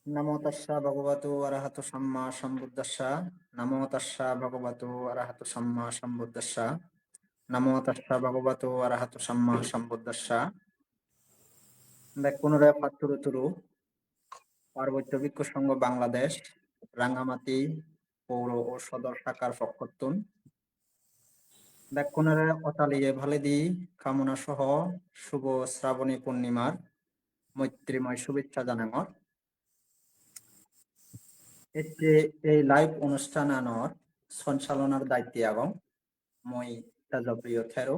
নমো তাস্সা ভগবতু অরহতু সাম্মা সম্বুদ্ধাস্সা। নমো তাস্সা ভগবতু অরহতু সাম্মা সম্বুদ্ধাস্সা। নমো তাস্সা ভগবতু অরহতু সাম্মা সম্বুদ্ধাস্সা। বেকুনুরে ফাতুরু তুরু পার্বত্য ভিক্ষু সংঘ বাংলাদেশ রাঙ্গামাটি পৌর ও সদর শাখার পক্ষতুন বেকুনুরে অতালিয়ে ভালেদি কামনা সহ শুভ শ্রাবণী পূর্ণিমার মৈত্রীময় শুভেচ্ছা জানাঙর। এতে এই লাইভ অনুষ্ঠান আনর সঞ্চালনার দায়িত্বে আগম মই তেজপ্রিয় থেরো।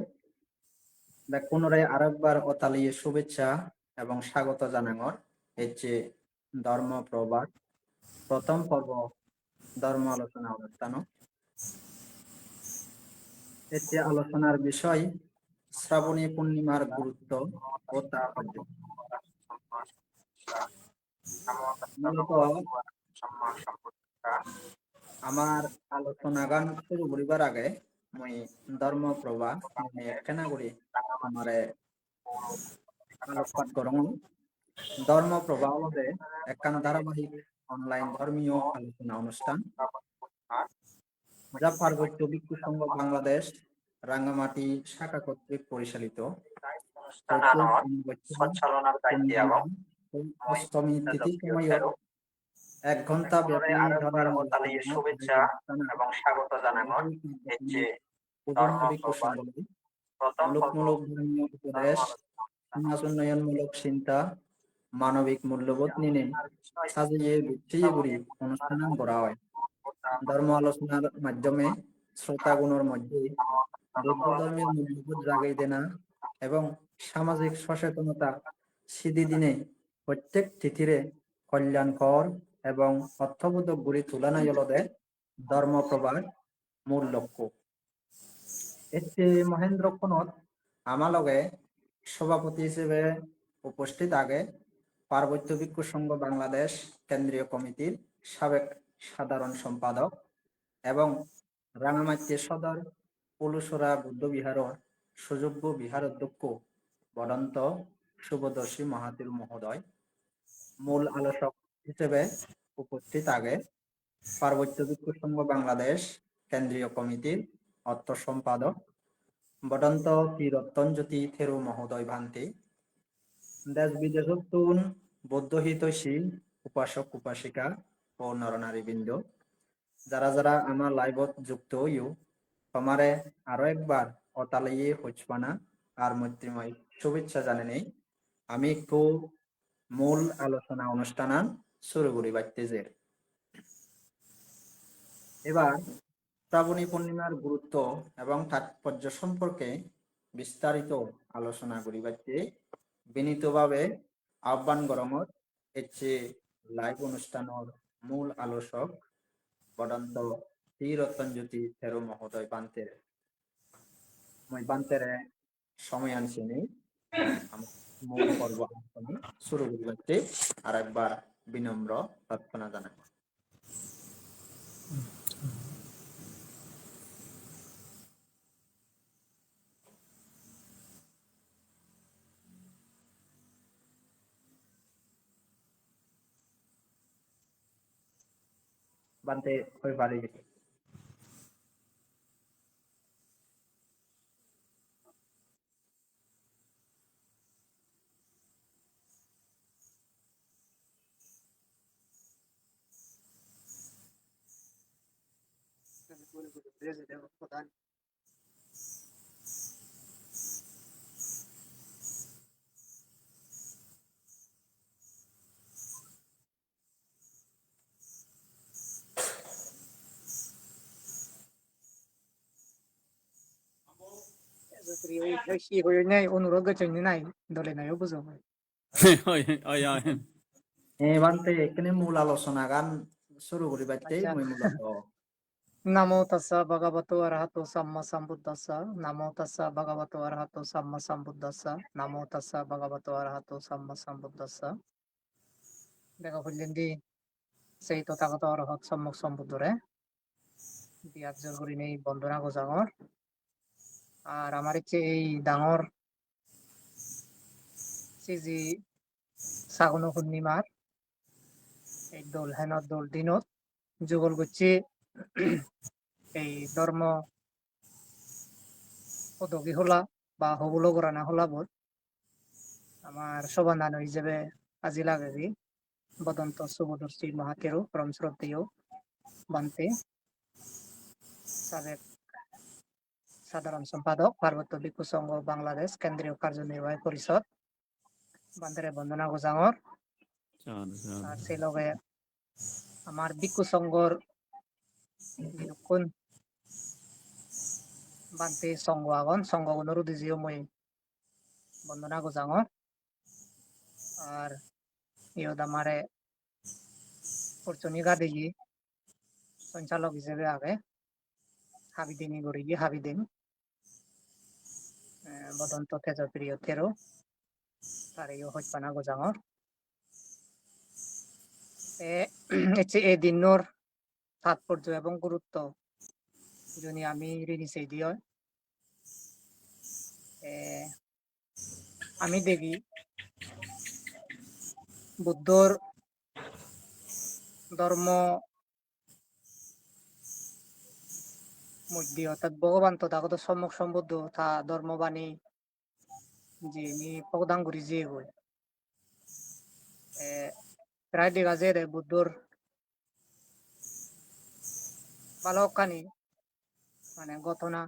পুনরায় আরেকবার অতালিয়ে শুভেচ্ছা এবং স্বাগত জানাঙর। এই যে ধর্ম প্রবাদ প্রথম পর্ব ধর্ম আলোচনা অনুষ্ঠান। এতে আলোচনার বিষয় শ্রাবণী পূর্ণিমার গুরুত্ব ও তাৎপর্য। মূলত আমার আলোচনা গান শুরু করিবার আগে মই ধর্ম প্রবাদ মানে একখানা করি আমারে আলোকপাত করং। ধর্ম প্রবাহ হলে একখানা ধারাবাহিক অনলাইন ধর্মীয় আলোচনা অনুষ্ঠান যা পার্বত্য ভিক্ষু সংঘ বাংলাদেশ রাঙ্গামাটি শাখা কর্তৃক পরিচালিত। সঞ্চালনার দায়িত্বে এবং অষ্টমী তিথি সময়ত 1 ঘন্টা ব্যাপী ধর্মীয় অতালিয়ে আলোচনা শুভেচ্ছা এবং স্বাগত জানানোর এই যে ধর্ম ভিক্ষু প্রবাদ সংঘ প্রথম পর্ব মূলক ধর্মীয় উপদেশ, সমাজ উন্নয়নমূলক চিন্তা, মানবিক মূল্যবোধ নিয়ে সাজিয়ে গুছিয়ে গুড়ি অনুষ্ঠান করা হয়। ধর্ম আলোচনার মাধ্যমে শ্রোতাগণের মধ্যে বৌদ্ধ ধর্মের মূল্যবোধ জাগাই দেনা এবং সামাজিক সচেতনতা সিদ্ধি দিনে প্রত্যেক তিথিরে কল্যাণকর এবং অর্থবোধক গড়ি তুলানা জলদে ধর্ম প্রবাদ মূল লক্ষ্য। এতে মহেন্দ্র খনত আমার লগে সভাপতি হিসেবে উপস্থিত আগে পার্বত্য ভিক্ষু সংঘ বাংলাদেশ কেন্দ্রীয় কমিটির সাবেক সাধারণ সম্পাদক এবং রাঙামাটি সদর পলুসরা বুদ্ধ বিহারের সুযোগ্য বিহার অধ্যক্ষ বদন্ত শুভদর্শী মহাতির মহোদয়। মূল আলোচক হিসেবে উপস্থিত আগে পার্বত্য ভিক্ষু সংঘ বাংলাদেশ কেন্দ্রীয় কমিটির অর্থ সম্পাদক বদন্ত পি রত্তনজ্যোতি থেরু মহোদয় ভান্তি। দেশ বিদেশতুন বৌদ্ধ হিতৈষী উপাসক উপাসিকা ও নরনারীবৃন্দ যারা যারা আমার লাইভত যুক্ত হইও তোমারে আরো একবার অতালিয়ে হইচপানা আর মৈত্রীময় শুভেচ্ছা জানাই। আমি একটু মূল আলোচনা অনুষ্ঠান শুরু করি বাইতেজের। এবার শ্রাবণী পূর্ণিমার গুরুত্ব এবং তাৎপর্য সম্পর্কে বিস্তারিত আলোচনা করি বাইতে বিনীতভাবে আহ্বান গরমত এচ্ছে লাইভ অনুষ্ঠানের মূল আলোচক বদন্ত শ্রী রতনজ্যোতি থেরো মহোদয় বান্তের মই বান্তেরে সময় আনছিনি মূল পর্ব আলোচনা শুরু করি আর একবার বিনম্র প্রার্থনা জানাই। বান্তে হয়ে পারি অনুরোধ নাই দলে নাই বুঝো বান্তে এখানে মূল আলোচনা গান শুরু করি বাইতে মই মূলত নমো তাস্সা ভগবতো অরহতো সাম্মা সম্বুদ্ধাস্সা। নমো তাস্সা ভগবতো অরহতো সাম্মা সম্বুদ্ধাস্সা। নমো তাস্সা ভগবতো অরহতো সাম্মা সম্বুদ্ধাস্সা। দেখা করলেন দি সেই তথাগত অরহত সম্মুখ সম্বুদ্ধরে বিয়াত জোর করি নেই বন্দনা গোজাঙর। আর আমার ইচ্ছে এই ডাঙর সিজি শ্রাবণ পূর্ণিমার এই দোল হেনত দোল দিনত যুগল গুচ্ছি এই ধর্ম পদবী হলা বা হবুলো করানা হলা বোধ আমার সবানান হিসেবে আজি লাগেবি বদন্ত শুভদর্শী মহাতেরু পরম শ্রদ্ধেয় বান্তে সাবেক সাধারণ সম্পাদক পার্বত্য ভিক্ষু সংঘ বাংলাদেশ কেন্দ্রীয় কার্যনির্বাহী পরিষদ বান্দারে বন্দনা গোজাঙর আর সেই লগে আমার ভিক্ষু সংঘর বিলক্ষণ বান্তে সংঘ আগন সংঘ অনুরোধ জিও মই বন্দনা গোজাঙর আর ইয়দ আমারে পরচনি গাদেগি সঞ্চালক হিসেবে আগে হাবিদিনী গড়ি হাবিদিন বদন্ত তেজপ্রিয় তেরো তার ইয় হইপানা গোজাঙর এই দিনর তাৎপর্য এবং গুরুত্ব যদি আমি ঋণী সেই দিও আমি দেখি বুদ্ধর ধর্ম মধ্যে অর্থাৎ ভগবান তথাগত সম্যক সম্বুদ্ধ তা ধর্মবাণী যিনি প্রদান করি যে হই প্রায় দেখা যায় বুদ্ধর বালকানি মানে ঘটনা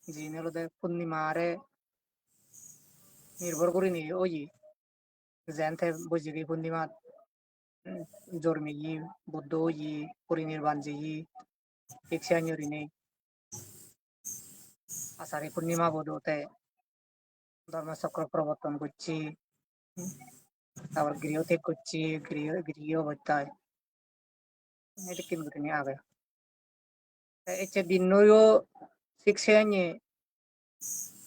যিনি হলো পূর্ণিমারে নির্ভর করি নি ওই জেনতে বৈশাখী পূর্ণিমা জন্মে বুদ্ধ পরিনির্বাণ যে ইচ্ছানি নেই আষাঢ়ী পূর্ণিমা বোধতে ধর্মচক্র প্রবর্তন করছি তারপর গৃহ ত্যাগ করছি গৃহ হত্যায় এটা কিন্তু তিনি আগে এছে দিনও শিক্ষা নিয়ে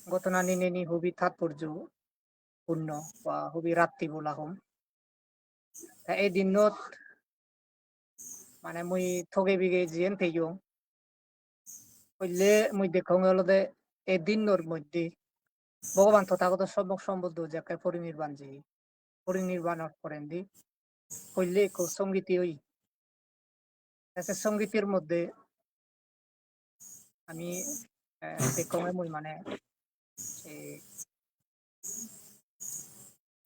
ঘটনা নিনে খুবই তাৎপর্য পূর্ণ বা খুবই রাত্রি বলা হম এই দিনত মানে মুই ঠগে বিগে জিয়েন থেইও হইলে মুই দেখো হলদে এই দিনর মধ্যে ভগবান তথাগত সম্যক সম্বুদ্ধ যাকে পরিনির্বাণ যে পরিনির্বাণ করেন দি হইলে সঙ্গীতি ওই সঙ্গীতের মধ্যে আমি দেখো মুই মানে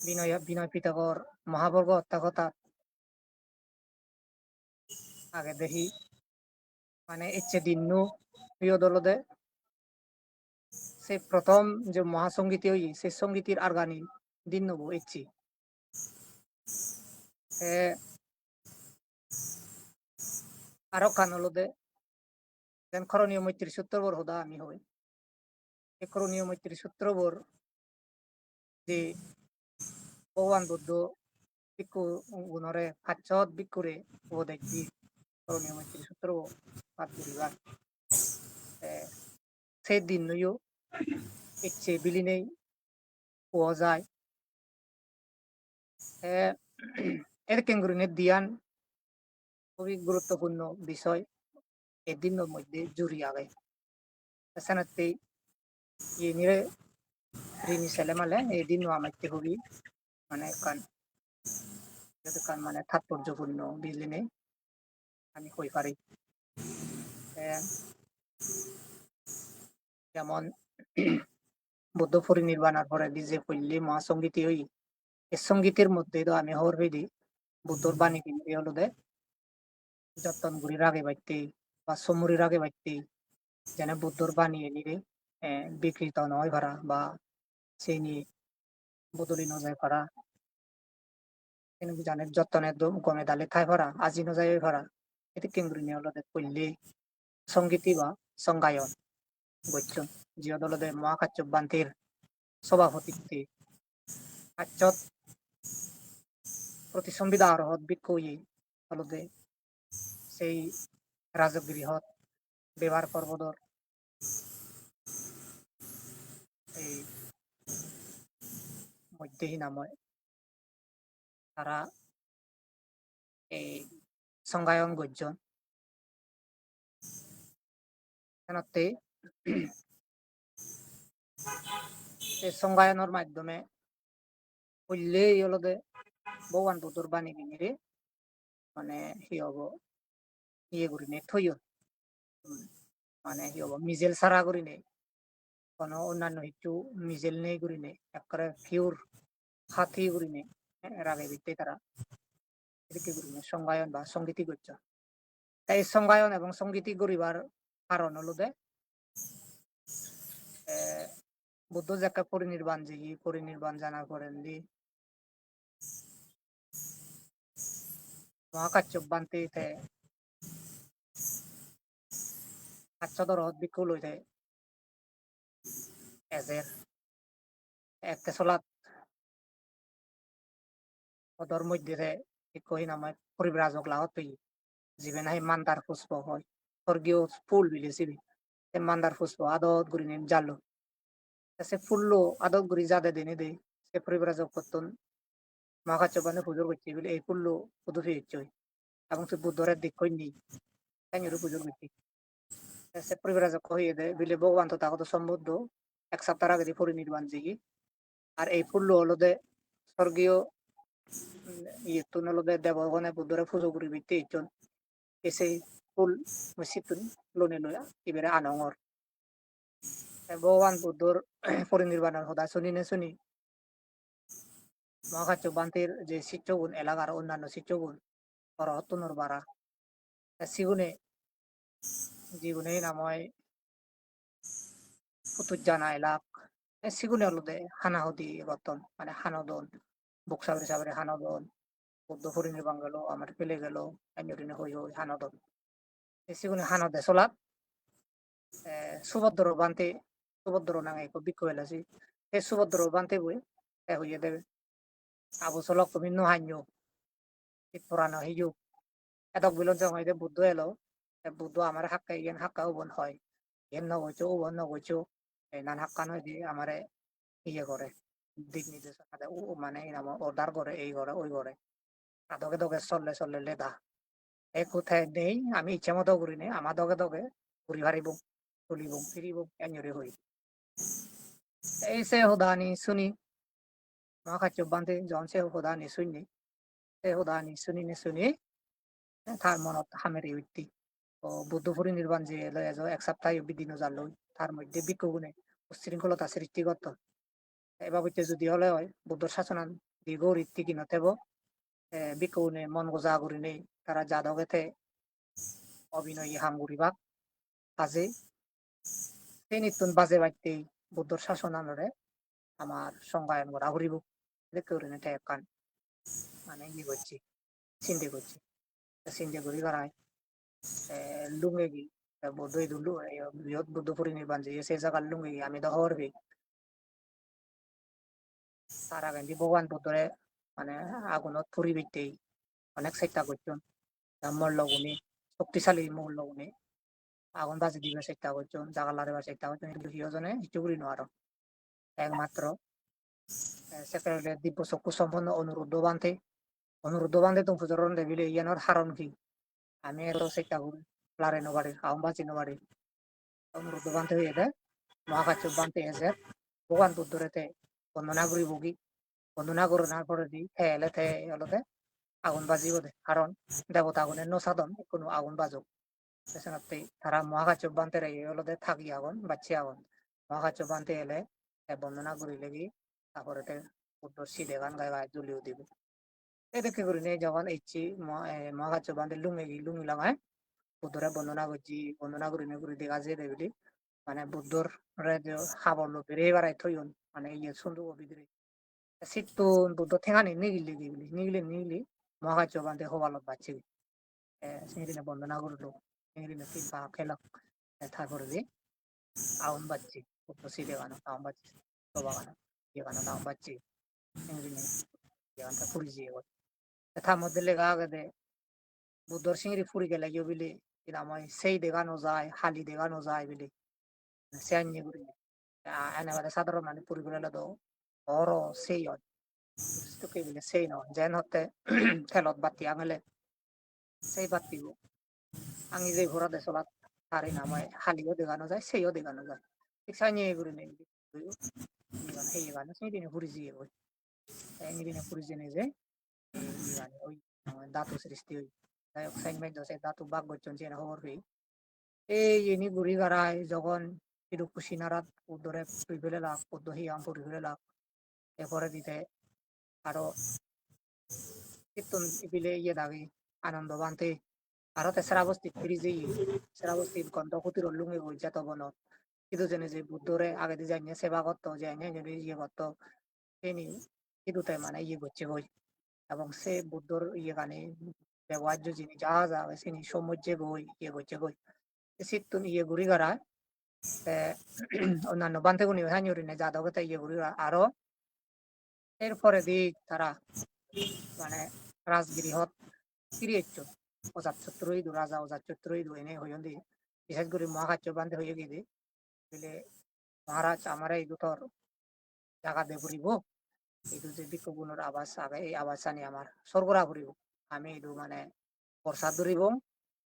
বিনয় পিতাকর মহাবর্গ হত্যা কথা আগে দেখি মানে ইচ্ছে দিন প্রিয় দলদে সে প্রথম যে মহাসঙ্গীতি ওই সে সঙ্গীতির আর গানি দিন নবো ইচ্ছি আরো কান হলদে যেন করণীয় মৈত্রী সূত্রবর হদা আমি হই এই করণীয় মৈত্রী সূত্রবর যে ভগবান বুদ্ধ ভিক্ষু গুণরে কাচ্চত ভিক্ষুরে উপদেশ দি করণীয় মৈত্রী সূত্র পাঠ করিবা সেই দিন নইও ইচ্ছে বিলি নেই পাওয়া যায় এর কেঙ্গুরিনের দিয়ান খুবই গুরুত্বপূর্ণ বিষয় এদিনের মধ্যে জুড়ি আগে এসানাতে নিরে রিনি সেলেমালে এদিন আমাইতে খুবই মানে কান মানে তাৎপর্যপূর্ণ বিজলি নেই আমি কই পারি যেমন বুদ্ধ পরিনির্বাণের পরে যে পল্লী মহাসঙ্গীতি হই এই সঙ্গীতের মধ্যে তো আমি হর হইদি বুদ্ধর বাণী কিনতে হলো দে যতন গুড়ির আগে বাইতে বা সমুরির আগে বাইতে যেন বুদ্ধর বাণী এনিরে বিকৃত নয় ভাড়া বা সেই নিয়ে বদলি নজায় ভাড়া জানে যতনে গমে দালে খাই ভাড়া আজি নজায় ভাড়া এতে কেন্দ্র নিয়ে হলো পল্লী সঙ্গীতি বা সংগায়ন গচ্ছন জিও দলদের মহাকাচ্য বান্তির সভাপতিত্বে কাচ্চত প্রতিসংবিধা আরহত বিক্ষয়ী হলদে সেই রাজগৃহত ব্যবহার পর্বদর এই মধ্যেই নাময় তারা এই সংজ্ঞায়ন গর্জন এই সংজ্ঞায়নের মাধ্যমে হইলে হলদে ভগবান বুদ্ধর বাণী কিনিরে মানে কি হব ইয়ে করি নেই থইও মানে কি হব মিজেল সারা করি নেই কোনো অন্যান্য কিছু মিজেল নেই করি নেই একবারে পিওর হাতি করি নেই রাগে বিতে তারা এদিকে করি নেই সংজ্ঞায়ন বা সঙ্গীতি করছে তাই সংজ্ঞায়ন এবং সঙ্গীতি করিবার কারণ হলো যে বুদ্ধ যাকে পরিনির্বাণ জিগি পরিনির্বাণ জানা করেন দি মহাকাচ্য বান্তিতে কাচ্চদর বিক্ষু লইতে এজের একটা চলাত ওদের মধ্যে কই নামে পরিব্রাজক লাহত তুই জীবন হাই মান্দার পুষ্প হয় স্বর্গীয় ফুল বিলেছিবি মান্দার পুষ্প আদত গুরি নেম জালো সে ফুল্লো আদত গুরি যাদে দেনে দে সে পরিব্রাজক করতন মহাকাচ্য বান্ধে পুজোর করছি বলে এই ফুল্লো পুজো ফিরছে এবং সে বুদ্ধরের দিক কই নেই তাই পুজোর করছি সে পরিব্রাজক হয়ে দেয় বিলে ভগবান তো তাকে তো সম্বুদ্ধ এক সপ্তাহ আগে দিয়ে পরিনির্বাণ জিগি আর এই ফুল্লো হলো দে স্বর্গীয় ইয়েতুন হলো দে দেবগণে বুদ্ধরে পুজো করি বিতে ইচ্ছন এসে ফুল মিশিতুন লোনে লয়া এবারে আনঙর ভগবান বুদ্ধর পরিনির্বাণের কথা শুনি না শুনি মহাকাচ্য বান্তির যে শিষ্যগুণ এলাকার অন্যান্য শিষ্যগুণ অরহত্তনর বাড়া সিগুনে জীবনে নাময় ফুতুজানা এলাক সিগুনে হলো দে হানাহতি বর্তন মানে হানদন বুকসাবরে সাবরে হানদন বুদ্ধ পরিনির্বাণ গেল আমার পেলে গেল এমনি হই হই হানদন সিগুনে হানদে চলাত সুভদ্র বান্তে সুভদ্র নাঙে বিক্ষ এলাছি সেই সুভদ্র বান্তে বই হইয়ে দেবে আবু চলক তুমি নোহান্য পুরানো হিজু এতক বিলন সময় বুদ্ধ এলো বুদ্ধ আমার হাক্কা ইয়ান হাক্কা উবন হয় ইয়ান নগৈছো উবন নগৈছো নান হাক্কা নয় দিয়ে আমারে ইয়ে করে দিক নির্দেশনা দেয় মানে অর্ডার করে এই করে ওই করে দগে দগে চললে চললে লেদা এই কোথায় নেই আমি ইচ্ছা মতো করি নি আমার দগে দগে ঘুরি হারিব তুলিব ফিরিব এঞ্জরে হই এই সে হুদানি শুনি মহাকাচ্য বান্ধে যখন সে হুদানি শুনি সে হুদানি শুনি নি শুনি তার মনত হামের উঠতি ও বুদ্ধ পরিনির্বাণ যে লয় এক সপ্তাহ বিদিন জাল তার মধ্যে বিক্ষোভনে উশৃঙ্খলতা সৃষ্টি করত এবার যদি হলে হয় বুদ্ধর শাসনান দীর্ঘ রীতি কিনতেব বিক্ষোভনে মন গোজা করি নেই তারা যাদগেতে অভিনয় হাঙ্গুরি ভাগ কাজে সেই নিত্যন বাজে বাড়তেই বুদ্ধর শাসন আনরে আমার সংজ্ঞায়ন করা হরিব দেখতে কান মানে ই করছি চিন্তা করছি চিন্তা করি করায় লুঙ্গে গি বুদ্ধ দুলু বৃহৎ বুদ্ধ পরিনির্বাণ যে সেই জায়গার লুঙ্গে গি আমি দহরবি তারা কিন্তু ভগবান বুদ্ধরে মানে আগুনত পুরি বিতেই অনেক চেষ্টা করছেন মর লগুনি শক্তিশালী মূল লগুনি আগুন বাজি দিবে চেষ্টা করছেন জাগা লাগাবার চেষ্টা করছেন কিন্তু সিওজনে কিছু করি নোয়ারো একমাত্র সেক্রেটারি দিব্য চক্ষু সম্পন্ন অনুরুদ্ধ বান্ধে তো পুজোরণ দেবিলে ইয়ানোর হারণ কি আমি এত চেষ্টা করি লারে নবাড়ি আউন বাঁচি নবাড়ি অনুরুদ্ধ বান্ধে হয়ে দেয় মহাকাচ্য বান্ধে এসে ভগবান বুদ্ধরেতে বন্দনা করি বগি বন্দনা করে না করে দি এলে থে এলতে আগুন বাজিব দে কারণ দেবতা আগুনের নসাদন কোনো আগুন বাজক সেখানে তারা মহাকাচ্য বান্ধে এলতে থাকি আগুন বাচ্চি আগুন মহাকাচ্য বান্ধে এলে বন্দনা করি লেগি তারপরে বুদ্ধ সিদে গান গায়ে গায়ে জ্বলিয়ে দিব এদিকে করি নেই যখন ইচ্ছি মহাকাচ্য বান্ধে লুঙ্গি লাগায় বুদ্ধরে বন্দনা করি নে করি দেখা যায় দেবিলি মানে বুদ্ধর খাবার লোক বেড়ে বেড়াই থইন মানে ইয়ে সুন্দর ভিতরে শীত বুদ্ধ ঠেঙানি নিগিলি মহাকাচ্য বান্ধে হবালত বাচ্চি সেদিনে বন্দনা করলো সেদিনে তিন পা খেলাম তারপরে দিয়ে আউন বাচ্চি বুদ্ধ সিদে গানো আউন বাচ্চি সবা গানো ইয়ে গানো আউন বাচ্চি সেদিনে গানটা ফুরি দিয়ে তার মধ্যে লেখা আগে দে বুদ্ধর সিংড়ি ফুরি গেলে গিয়ে বিলি আমায় সেই দেখানো যায় হালি দেখানো যায় বিলি সে আনিয়ে করি এনে সাধারণ মানে পুরি গেলে তো বড় সেই হয় তোকে বলে সেই নয় যেন হতে খেলত বাতি আঙেলে সেই বাতি আঙি যে ঘোরা দেশলাত তারই নামায় হালিও দেখানো যায় সেইও দেখানো যায় ঠিক সাইনিয়ে করি নেই সেই গানে সেই দিনে ফুরি জিয়ে ওই দিনে ফুরি জেনে যে ওই ধাতু সৃষ্টি হই যাই হোক সাইন মাইন্ড আছে ধাতু বাগ গঠন চেনা খবর হই এই ইনি গুড়ি গাড়ায় যখন ইরু কুশিনারাত উদ্দরে পুইবেলে লাগ উদ্দ হিয়াম পুরিবেলে লাগ এরপরে দিতে আরো কীর্তন ইপিলে ইয়ে দাগি আনন্দ বান্তে আরো তে শ্রাবস্তি ফিরিজে শ্রাবস্তির গন্ধ কুতির লুঙ্গে গই যত বন কিন্তু জেনে যে বুদ্ধরে আগে দিয়ে যাইনে সেবা করতো যাইনে যদি ইয়ে করতো তিনি কিন্তু মানে ইয়ে করছে গই এবং সে বুদ্ধর ইয়ে গানে ব্যবহার্য যিনি যা যা তিনি সমুজ্জে গই ইয়ে করছে গই সিত্তুন ইয়ে ঘুরি গাড়ায় অন্যান্য বান্তেগুনি হাইনুরিনে যাদবতে ইয়ে ঘুরি আরো এরপরে দি তারা মানে রাজগিরিহত ফিরিয়েছ অজাতশত্রুইদু রাজা অজাতশত্রুইদু এনে হইন্দি বিশেষ করে মহাকার্য বান্ধে হয়ে গিয়ে বলে মহারাজ আমার এই দুটোর জায়গা দে ঘুরিব এইটু যে বিক্ষগুণের আবাস আগে এই আবাস আনি আমার স্বর্গরা ঘুরিব আমি এইটু মানে বর্ষা ধরিব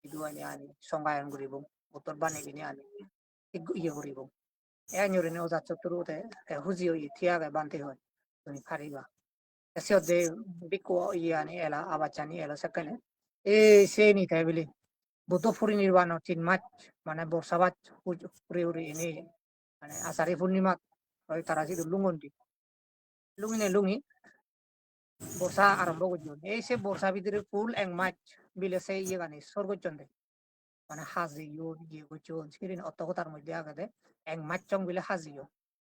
এইটু আনি আনি সংজ্ঞায়ন ঘুরিব উত্তর বানি কিনে আনি ইয়ে ঘুরিব এ নিউরিনে অজাতশত্রুতে হুজি হই থিয়াগে বান্ধে হয় তুমি ফারিবা এসে যে বিক্ষু ইয়ে আনি এলা আবাস আনি এলা সেখানে এই সে নিতে বলি বুদ্ধ পরিনির্বাণ 3 মাস মানে বর্ষাবাদ উড়ে উড়ে এনে মানে আষাঢ়ী পূর্ণিমা তারা যদি লুঙ্গন্টি লুঙিনে লুঙি বর্ষা আরম্ভ করছেন এই সে বর্ষা ভিতরে ফুল 1 মাস বিলে সে ইয়ে গানি সর করছেন মানে হাজিও ইয়ে করছেন সেদিন অত কথার মধ্যে আগে 1 মাস চং বিলে হাজিও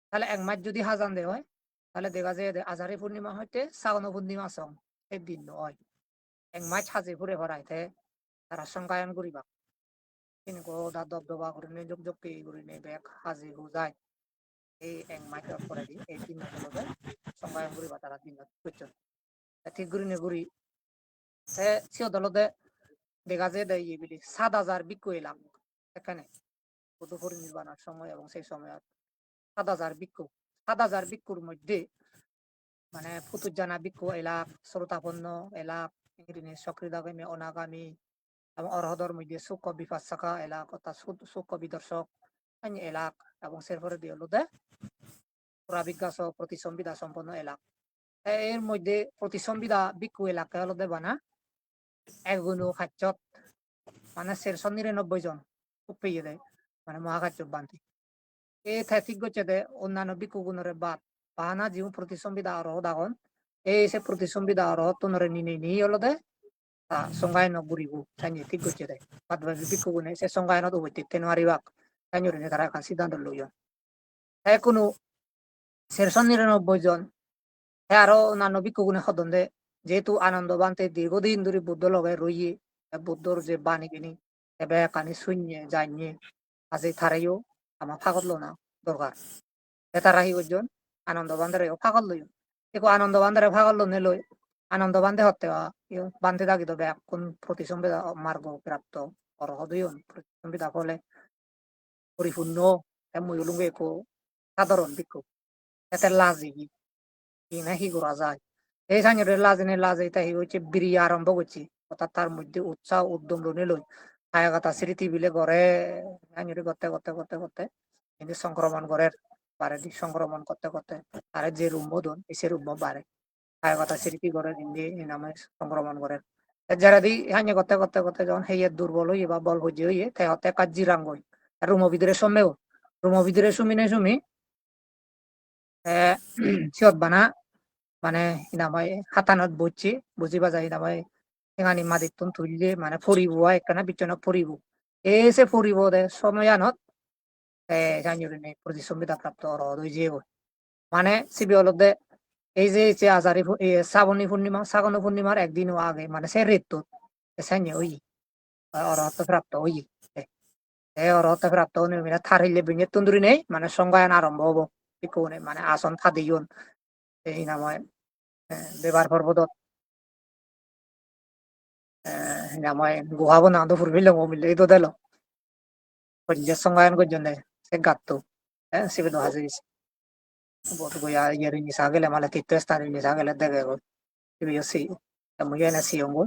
তাহলে 1 মাস যদি হাজান দেওয়া হয় তাহলে দেখা যায় আষাঢ়ী পূর্ণিমা হইতে শ্রাবণ পূর্ণিমা সং এই দিন হয় 1 মাস হাজি ঘুরে ভরাইতে তারা সংজ্ঞায়ন করিবা তিনি গোদা দবদবা করে নে যোগ যোগ করে নে ব্যাগ হাজি যায় এই 1 মাসের পরে দি এই 3 মাসের মধ্যে সংজ্ঞায়ন করিবা তারা দিন করছেন ঠিক করে নে করি সে সিও দলতে দেখা যায় দেয় বলি 7,000 বিক্ষু এলাম এখানে বুদ্ধ পরিনির্বাণের সময় এবং সেই সময় 7,000 বিক্ষু 7,000 বিক্ষুর মধ্যে মানে ফুতুজানা বিক্ষু এলাক শ্রোতাপন্ন এলাক ইংরেজি সক্রিয়গামী অনাগামী এবং অরহদর মধ্যে সুখ বিপাশাকা এলাক অর্থাৎ সুখ বিদর্শক এলাক এবং সেরপরে দিয়ে হলো পুরাবিজ্ঞাস প্রতিসংবিধা সম্পন্ন এলাক এর মধ্যে প্রতিসংবিধা বিক্ষু এলাকা হলো বানা 1 খাচ্চত মানে 499 জন পেয়ে দেয় মানে মহাকার্য বান্তি এই ঠিক করছে দে অন্যান্য বিক্ষু গুণরে বাদ বাহানা যে প্রতিসংবিধা আরহ দাগন এই সে প্রতিসংবিধা আরহ তোনরে নিয়ে হলো দে সংজ্ঞায়ন ঘুরিব সাইনি ঠিক করছে দেয় বাদ বাকি বিক্ষু গুণে সে সংজ্ঞায়নত উপস্থিত তেনারিবাক সাইনি তারা এখন সিদ্ধান্ত লইজন কোনো 499 জন হ্যাঁ আরো অন্যান্য বিক্ষু গুণে সদন দে যেহেতু আনন্দ বান্তে দীর্ঘদিন ধরে বুদ্ধ লগে রইয়ে বুদ্ধর যে বাণী কিনি এবে কানি শূন্য যাইয়ে আজি থারাইও আমার ফাগল না দরকার তারা হি করছেন আনন্দ বান্ধে ফাগল লই দেখো আনন্দ বান্ধে ফাগল নে লই আনন্দ বান্ধে হতে বান্ধে থাকি তবে কোন প্রতিসংবিধা মার্গ প্রাপ্ত অরহদয়ন প্রতিসংবিধা ফলে পরিপূর্ণ ময়ূলুঙ্গে একো সাধারণ বিক্ষোভ এতে লাজি কি না হি করা যায় এই সাইনের লাজনে লাজে তাই হচ্ছে বিরিয়া আরম্ভ করছি অর্থাৎ তার মধ্যে উৎসাহ উদ্যম রনে লই হায়াগাতা স্মৃতি বিলে গড়ে সাইনের করতে করতে করতে করতে কিন্তু সংক্রমণ করে বাড়ে দিক সংক্রমণ করতে করতে আর যে রুম বোধন সে রুম বাড়ে হায়াগাতা স্মৃতি গড়ে হিন্দি নামে সংক্রমণ করে যারা দি হাইনে করতে করতে করতে যখন হেয়ে দুর্বল হইয়ে বা বল ভজি হইয়ে তাই হতে কাজিরাঙ্গ হই রুম ভিতরে সমেও রুম ভিতরে সুমিনে সুমি সিয়ত বানা মানে ইনামাই হাতানত বুঝছি বুঝিবা যায় ইনামাই এখানে মাদিতুন তুললে মানে ফরিব একখানা বিচনা ফরিব এসে ফরিব দে সময়ানত জানুয়ারি প্রতিসংবিধা প্রাপ্ত অরহদ হয়ে যে মানে সিবি হলদে এই যে আজারি শ্রাবণী পূর্ণিমা শ্রাবণ পূর্ণিমার একদিন আগে মানে সে ঋতু সাইনে ওই অরহত প্রাপ্ত ওই অরহত প্রাপ্ত থারিলে বিনে তুন্দুরি নেই মানে সংজ্ঞায়ন আরম্ভ হবো মানে আসন ফাদিয়ন এই নাময় বেবার পর্বতত নাময় গুহাবো না তো ফুরবিল মিলে এই তো দিল সংজ্ঞায়ন করছেন সে গাত্তো সিবে তো হাজির বহুত গোয়া ইয়ার নিসা গেলে মানে তীর্থস্থানে নিসা গেলে দেখে গো সিবি মুই এনে সিয়ঙ্গ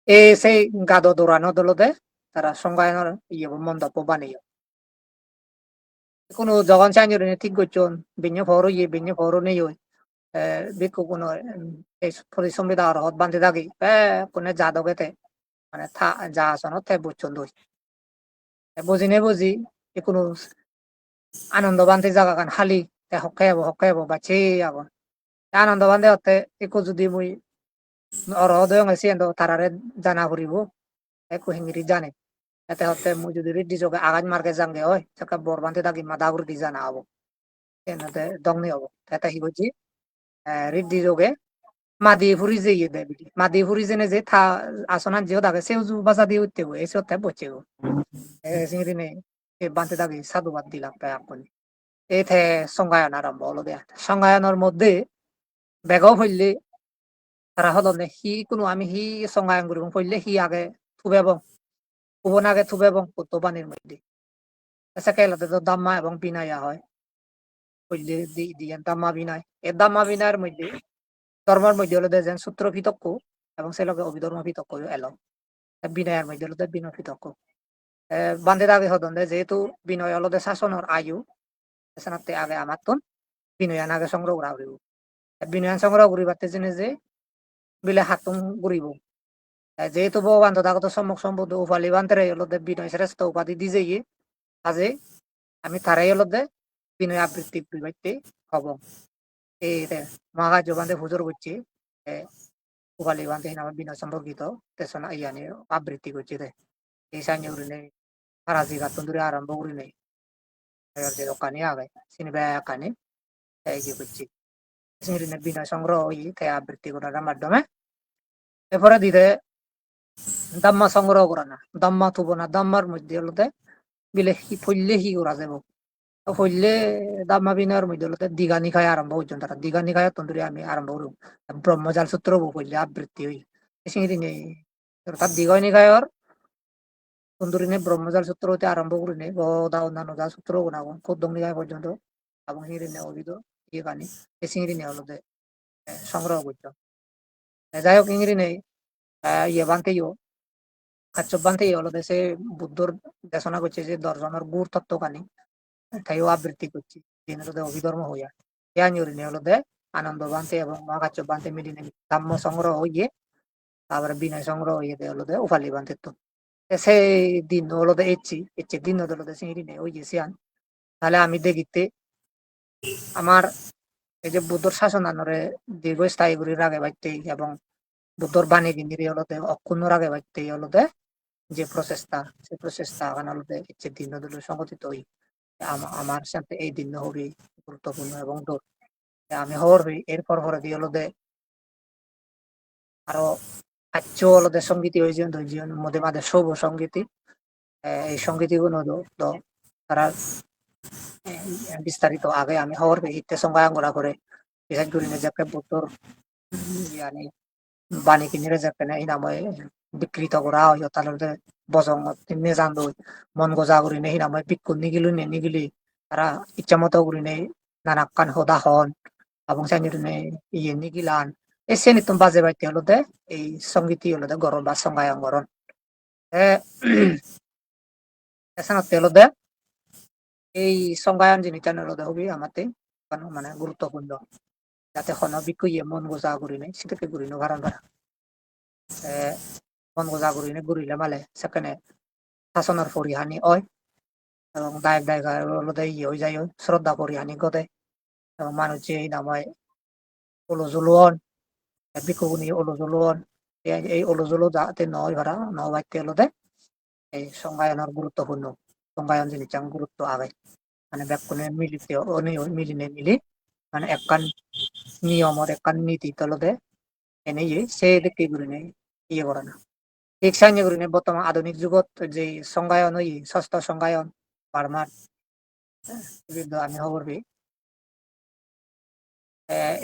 এই সেই গাদ দৌড়ানো দলতে তারা সংজ্ঞায়নের ইয়ে মন্তব্য বানিয়ে কোনো যখন চাইনি ঠিক করছেন বিন্য ফর ইয়ে বিন্য ফর নেই বিকু কোনো এই পরিসংবিদা অরহত বান্ধি দাগি কোনে জাদগেতে মানে যা আসনত তে বুঝছন দই বুঝি নে বুঝি কোনো আনন্দ বান্ধি জায়গা কান খালি তে হকে হব বাচ্চে আগন আনন্দ বান্ধে হতে একু যদি মুই অরহত হয়েছি তারারে জানা ফুরিব একু হিঙ্গিরি জানে এতে হতে মুই যদি রেড্ডি যোগে আগাজ মার্কে যাঙ্গে হয় তাকে বর বান্ধে দাগি মাদা করে দি জানা হবো এনাতে দংনি হবো এটা হি বুঝি রেড্ডি যোগে মাদি ফুরি যে ইয়ে দেয় বিটি মাদি ফুরি জেনে যে থা আসনান যেও দাগে সেও জু বাজা দিয়ে উঠতে গো এসে হতে বসে গো সিঙ্গি দিনে বান্ধে দাগি সাধুবাদ দিলাম তাই আপনি এই থে সংজ্ঞায়ন আরম্ভ হলো দেয়া সংজ্ঞায়নের মধ্যে বেগাও ফেললে তারা হলো হি কোনো আমি হি সংজ্ঞায়ন করিব ফেললে হি আগে থুবে এবং উবন আগে থুবে এবং কুত্তবানির মধ্যে সেকেলাতে তো দাম্মা এবং বিনায়া হয় ফেললে দিয়ে দাম্মা বিনায় এ দাম্মা বিনায়ের মধ্যে ধর্মের মধ্যে হলো যেন সূত্র ভিতক্য এবং সে লগে অভিধর্ম ভিতক্য এলো বিনয়ের মধ্যে হলো বিনয় ভিতক্য বান্ধে দাগে হদন যেহেতু বিনয় হলো শাসনের আয়ু সেনাতে আগে আমার তন বিনয়ান আগে সংগ্রহ করা হইব বিনয়ান সংগ্রহ করিবাতে জেনে যে বিলে হাতুম ঘুরিব যেহেতু ভগবান তথাগত সম্মুখ সম্বুদ্ধ উপালি বান্তরে হলো বিনয় শ্রেষ্ঠ উপাধি দি যাইয়ে কাজে আমি তারাই হলো বিনয় আবৃত্তি করিবাইতে হব এই মহাকার্য বান্ধে হুজুর করছে উপালি বান্ধে আমার বিনয় সম্পর্কিত তেসনা ইয়ানি আবৃত্তি করছে এই সাইনে উড়ি নেই ফারাজি গাতন ধরে আরম্ভ করি নেই যে দোকানে আগে সিনেমা কানে এই যে করছি সিনে বিনয় সংগ্রহ তে আবৃত্তি করার মাধ্যমে এরপরে দিতে দাম্মা সংগ্রহ করা না দাম্মা থুব না দাম্মার মধ্যে হলো বিলে ফইলে হি করা যাব ফইলে দাম্মা বিনয়ের মধ্যে হলো দিঘা নিকায় আরম্ভ পর্যন্ত তারা দিঘা নিকায় তন্দুরি আমি আরম্ভ করব ব্রহ্মজাল সূত্র ফইলে আবৃত্তি হই সিঁড়ি নেই অর্থাৎ দিঘা নিকায়র তন্দুরি নে ব্রহ্মজাল সূত্র হতে আরম্ভ করি নেই গদা অন্যান্য যা সূত্র গুণাবো কদ্দম নিকায় পর্যন্ত এবং সিঁড়ি নে অভিধ ইয়ে কানি এই সিঁড়ি নে হলো সংগ্রহ করতাম যাই হোক ইংরি নেই ইয়ে বানতেইও কাচ্চপ বানতেই হলো সে বুদ্ধর দেশনা করছে যে দর্শনের গুড় তত্ত্ব কানি তাইও আবৃত্তি করছি দিনের অভিধর্ম হইয়া ইয়া নিউরিনে হলো আনন্দ বানতে এবং মহাকাচ্চপ বানতে মিলিয়ে ধর্ম সংগ্রহ হইয়ে তারপরে বিনয় সংগ্রহ হইয়ে হলো উফালি বানতে তো সেই দিন হলো ইচ্ছে দিন হলো সিঁড়ি নেই ওই গেছিয়ান তাহলে আমি দেখিতে আমার এই যে বুদ্ধর শাসন আনরে দীর্ঘস্থায়ী করে রাগে বাইতে এবং বুদ্ধর বাণী গিন্দিরি হলতে অক্ষুণ্ণ রাগে বাইতে হলতে যে প্রচেষ্টা সেই প্রচেষ্টা এখন হলতে ইচ্ছে দিন সংগঠিত হই আমার সাথে এই দিন হবি গুরুত্বপূর্ণ এবং দূর আমি হওয়ার হই এরপর পরে দিয়ে হলতে আরো আচ্য হলতে সঙ্গীতি হয়েছে মধ্যে মাঝে শুভ সঙ্গীতি এই সঙ্গীতি গুলো তারা বিস্তারিত আগে আমি হওয়ার ইত্যে সংজ্ঞায়ন করে বিশেষ করে নিজেকে বুদ্ধর ইয়ানি বাণী কিনে যাকে এই নামে বিকৃত করা হয় তাহলে বজং তিনে জান মন গজা করি নেই নামে বিক্ষু নিগিলি তারা ইচ্ছা মতো করি নেই নানাকান হদা হন এবং সাইনি ইয়ে নিগিলান এই শ্রেণী তুমি বাজে বাইতে হলো এই সঙ্গীতি হলো গরম বা সংজ্ঞায়ন গরণ এছাড়া হলো এই সংজ্ঞায়ন জিনিসটা হলো হবি আমাতে মানে গুরুত্বপূর্ণ যাতে হন বিকুইয়ে মন গোজা করি নেই সেটাকে করি নো কারণ মন গোজা করি নেই ঘুরিলে মালে সেখানে শাসনের পরিহানি হয় এবং দায়ক ইয়ে হয়ে যায় শ্রদ্ধা পরিহানি ঘটে এবং মানুষ যে এই নাময় ওলজুলন বিকুগুনি ওলজুলন এই ওলজুলো যাতে নয় ভাড়া নবাইতে হলো এই সংজ্ঞায়নের গুরুত্বপূর্ণ সংজ্ঞায়ন জিনিস গুরুত্ব আগে মানে ব্যাকুণে মিলিতে মিলিনে মিলি মানে একখান নিয়মর একখান নীতি তলতে এনে সে দেখতে ঘুরি নেই ইয়ে করে না ঠিক সাইনে ঘুরি নেই বর্তমান আধুনিক যুগত যে সংজ্ঞায়ন হই ষষ্ঠ সংজ্ঞায়ন বারমার আমি খবর পেয়ে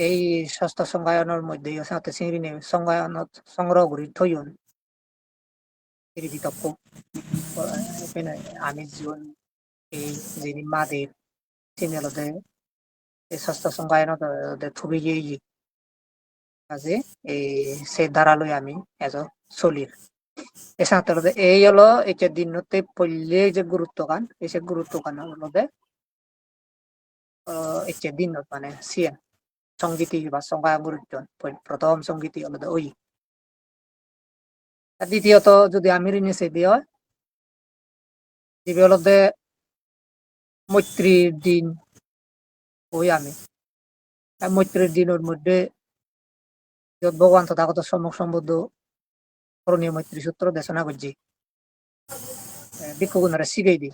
এই ষষ্ঠ সংজ্ঞায়নের মধ্যে সাথে চিংড়ি নেই সংজ্ঞায়নত সংগ্রহ করি থইন বিতক্য আমি জীবন এই যিনি মাদের তিনি হলতে এই ষষ্ঠ সংজ্ঞায়নত থুবি গিয়ে কাজে এই সে ধারালই আমি এজন চলির এছাড়া হলো এই হলো এই যে দিনতে পড়লে যে গুরুত্ব গান এই যে গুরুত্ব গান হলো এই যে দিন মানে সিয়ান সংগীতি বা সংজ্ঞাগুরুজন প্রথম সংগীতি হলো ওই। আর দ্বিতীয়ত যদি আমি নিচে দিয়ে দিবে হলো মৈত্রীর দিন ওই আমি মৈত্রীর দিনের মধ্যে ভগবান তথাগত সম্যক সম্বুদ্ধ করণীয় মৈত্রী সূত্র দেশনা করছি ভিক্ষুগুণরা শিখাই দিই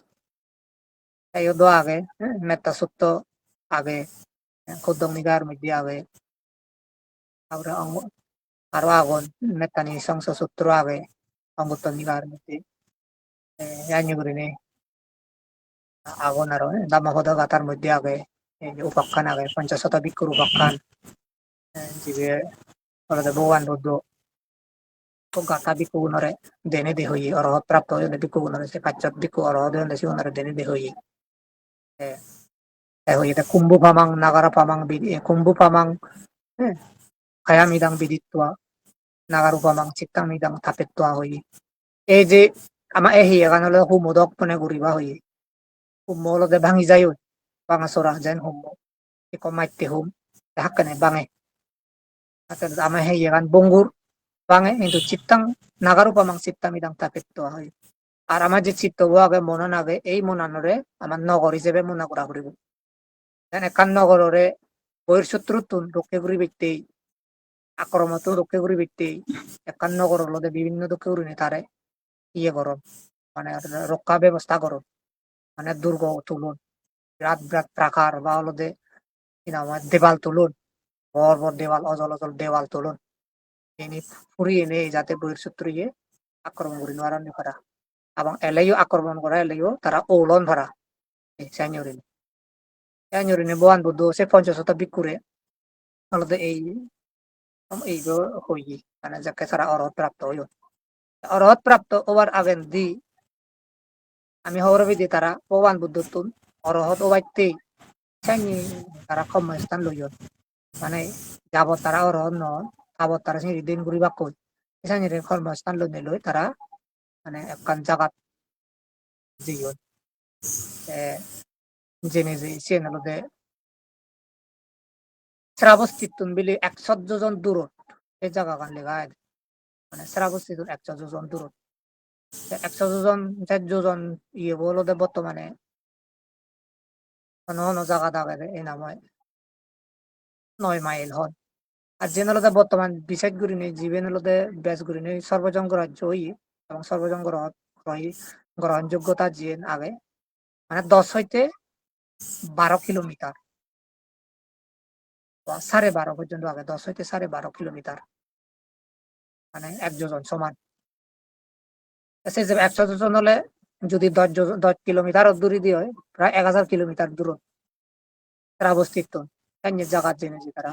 তাই দোয়া আগে মেত্তা সত্য আগে খুদ্দম নিগার মধ্যে আগে তারপরে আরো আগুন মেত্তানি সংস সূত্র আগে অঙ্গোত্তর নিগার মধ্যে জানি করি নেই আগুন আরো দামপদ গাতার মধ্যে আগে উপাখ্যান আগে পঞ্চাশত ভিক্ষুর উপাখ্যান যে ভগবান বুদ্ধ গাথা ভিক্ষুগুণরে দেনে দে হই অরহত প্রাপ্ত হয়ে ভিক্ষুগুণরে সে পাশ্চাত ভিক্ষু অরহত হয়ে সিগুণরে দেনে দে হই এটা কুম্ভু পামাং নাগারা পামাং কুম্ভু পামাং খায়ামিদাং বিদিত্বা নাগারু পামাং চিত্তামিদাং থাপেত্বা হই এই যে আমার এই এখানে হলো হুমোদক মানে ঘুরিবা হই হুম হলদে ভাঙি যায় ভাঙা চোরা যেন হুম মাইতে হুম হাক্কানে ভাঙে আমার সেই এখান বঙ্গুর ভাঙে কিন্তু চিত্তাং নাগারু পামাং চিত্তামিদাং থাপেত্বা হয় আর আমার যে চিত্ত আগে মনন আগে এই মনানরে আমার নগর হিসেবে মনে করা করিব একান নগররে বহির শত্রুতুন রক্ষে করি ব্যক্তি আক্রমত রক্ষে করি ব্যক্তি একান নগর হলদে বিভিন্ন রক্ষে করি তারে ইয়ে করন মানে রক্ষা ব্যবস্থা করুন মানে দুর্গ তুলুন বিরাট বিরাট প্রাকার বা হলদে দেওয়াল তুলুন বড় বড় দেওয়াল অজল অজল দেওয়াল তুলুন এনে ফুরিয়ে এনে যাতে বহির শত্রু ইয়ে আক্রমণ করি নোয়ারানি করা এবং এলাইও আক্রমণ করা এলাইও তারা ওলন ধরা সাইনিয়রিন সাইনিয়রিনে বোয়ান বুদ্ধ সে পঞ্চাশত ভিক্ষুরে হলদে এই হই মানে যাকে তারা অরহত প্রাপ্ত হইল অরহত প্রাপ্ত ওবার আগেন দি আমি হরবি দি তারা ভগবান বুদ্ধ তুন অরহত ওবাইতে সাইনি তারা ক্ষমস্থান লইল মানে যাবত তারা অরহত নন তাবত তারা সেই দিন ঘুরিবা কই সাইনি কর্মস্থান লই লই তারা মানে একখান জাগাত জিও জেনে যে সে হলদে শ্রাবস্তিত্বন বিলি 100 জন দূরত এই জায়গা গান লেখা মানে শ্রাবস্তিত্বন 100 জন দূরত 100 জন 400 জন ইয়ে বলো বর্তমানে অন্য জায়গা দাগে এই নাম হয় 9 মাইল হন আর যে নলদে বর্তমান বিশেষ গুরি নেই জীবেন হলদে বেশ গুরি নেই সর্বজঙ্গ রাজ্য হই এবং সর্বজঙ্গ গ্রহণযোগ্যতা যে আগে মানে 10 হইতে 12 কিলোমিটার 12.5 পর্যন্ত আগে 10 হইতে 12.5 কিলোমিটার মানে 1 যোজন সমান 100 জন হলে যদি 10 কিলোমিটার দূরে দিয়ে হয় প্রায় 1000 কিলোমিটার দূর তারা অবস্থিত জায়গা জেনেছি তারা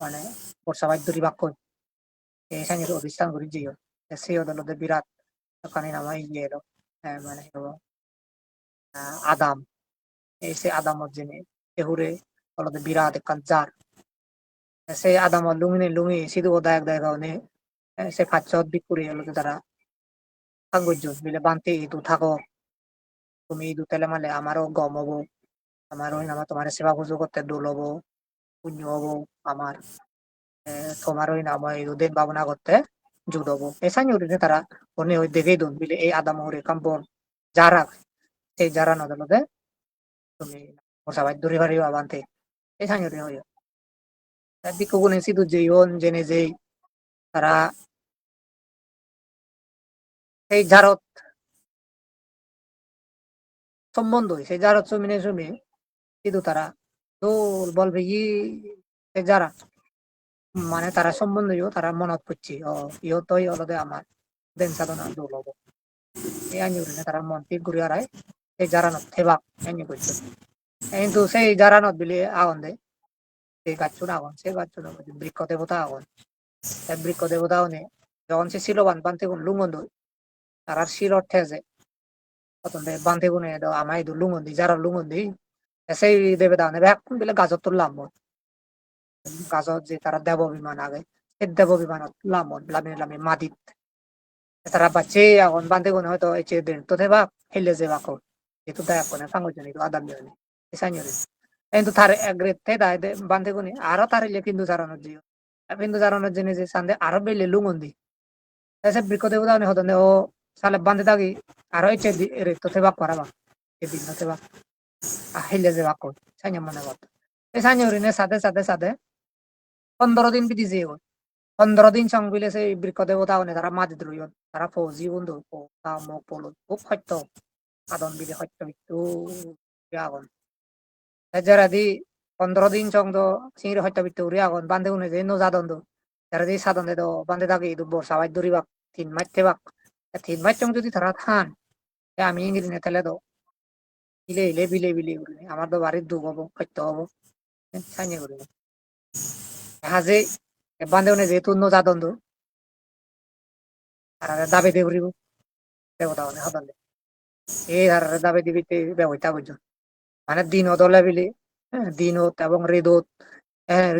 মানে বর্ষাবাদ দূরি বাক্য এখানে অধিষ্ঠান করি যে সেই অদালতে বিরাট ওখানে নামাই গিয়ে এলো মানে আদাম এই সে আদামত জেনে এহুরে অলতে বিরাট একখান জার সে আদামত লুঙি সিধু দায়ক দায়ক সে ফাঁচত বিকুরি হলতে তারা কাগজ মিলে বানতে ইদু থাকো তুমি ইদু তেলে মালে আমারও গম হবো আমারও আমার তোমার সেবা পুজো করতে দোল হবো পুণ্য হবো আমার তোমারও নাম ইদুদিন ভাবনা করতে জুদ হবো এসানি উঠে তারা অন্য ওই দেখেই দুন মিলে এই আদা মোহরে কাম্পন যারা সেই যারা নদে তুমি সবাই দূরে বাড়ি বানতে এসানি উঠে হইও বিক্ষুগুণ সিধু যেইন জেনে যেই তারা সেই জারত সম্বন্ধ সেই জারত জমিনে জমি কিন্তু তারা দোল বলবে যারা মানে তারা সম্বন্ধীয় তারা মনত করছে ইহতই হলদে আমার দেন সাধনা দোল হবো এই আইনি তারা মন্ত্রী ঘুরে আড়ায় সেই জারানত থেবাক আইনি করছে কিন্তু সেই জারানত বিলে আগুন দেয় সেই গাছুন আগুন সেই গাছুন বৃক্ষ দেবতা আগুন বৃক্ষ দেবতা হনে যখন সে শিলবান বানতে কোন লুঙ্গন তার শির অর্থে আছে বান্ধে গুনে আমায় লুঙ্গন দিই যারা লুঙ্গন দিই সেই দেবে দাও নেবে এখন বিলে গাজর তুললাম গাজর যে তারা দেব বিমান আগে সেই দেব বিমান লামন লামে লামে মাদিত তারা বাচ্চে এখন বান্ধে গুনে হয়তো এই চেয়ে দিন তো দেবা হেলে যে বাকো যেহেতু দায়া কোনে ফাঙ্গো জনি আদাম জনি এসানি কিন্তু তার এগ্রেতে দায় বান্ধে গুনি আরো তারিলে কিন্তু জারানোর জিও কিন্তু জারানোর জন্য যে সান্দে আরো বেলে লুঙ্গন্দি এসে বৃক্ষ দেবতা অনেক হতো ও সালে বান্ধে থাকি আরো ইচ্ছে রেতো থেকে বাক করাবা এই দিন থেকে বাক আহিলে যে বাক সাইনে মনে করতো এই সাইনে উড়িনে সাথে সাথে সাথে 15 দিন বিধি যে 15 দিন সং বিলে সেই বৃক্ষ দেবতা অনেক তারা মাঝে দ্রুই তারা ফৌজি বন্ধু তা মোক পলো খুব সত্য আদন বিলে সত্য বিট্টু আগুন যারা দি 15 দিন চংদ সিংহ হত্যা বিত্তে উড়ি আগুন বান্ধে উনে যে নো জাদন দো যারা দি সাদন দে দো বান্ধে থাকি দু বর্ষা বাই দরি বাক 3 মাস তে বাক 3 মাস চং যদি তারা থান আমি ইংরি নে তেলে দো ইলে ইলে বিলে বিলে উড়ি আমার তো বাড়ির দুঃখ হবো সত্য হবো সাইনে উড়ি হাজে বান্ধে উনে যেহেতু নো জাদন দো আর দাবে দে উড়িব দেবতা মানে হদন দে এই আর দাবে দিবিতে ব্যবহৃতা বুঝছো মানে দিন দলে বিলি দিনত এবং রেদত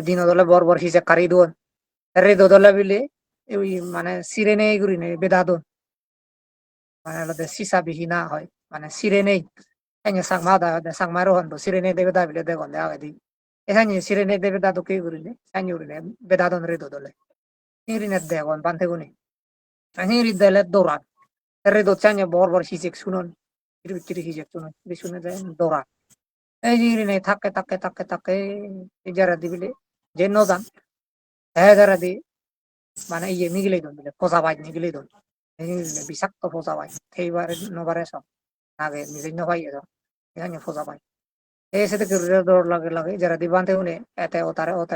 দিন দলে বর বর হিসে কারি দোন রেদো দলে বিলি ওই মানে সিরেনে গুরি নেই বেদাদন মানে আলাদা সিসা বিহীনা হয় মানে সিরেনেই এনে সাংমা দা সাংমা রোহন তো সিরেনে দেবে দা বিলে দেখুন দে আগে দি এখানে সিরেনে দেবে দাদু কে গুরি নেই সাইনি গুরি নেই বেদাদন রেদো দলে ইংরিনে দেখুন বান্ধে গুনি ইংরি দলে দৌড়ান রেদো চাইনে বর বর হিসে শুনুন কিরি হিসে শুনুন শুনে যায় দৌড়ান এই যে নে থাকে থাকে থাকে থাকে এই যারা দিবিলে যে নজান হ্যাঁ যারা দি মানে ইয়ে নিগিলে দন দিলে ফসা বাইক নিগিলে দন বিষাক্ত ফসা বাইক সেইবারে নবারে সব আগে নিজে নবাই এসব এখানে ফসা বাইক এই সাথে কেউ দৌড় লাগে লাগে যারা দিবান্তে উনি এতে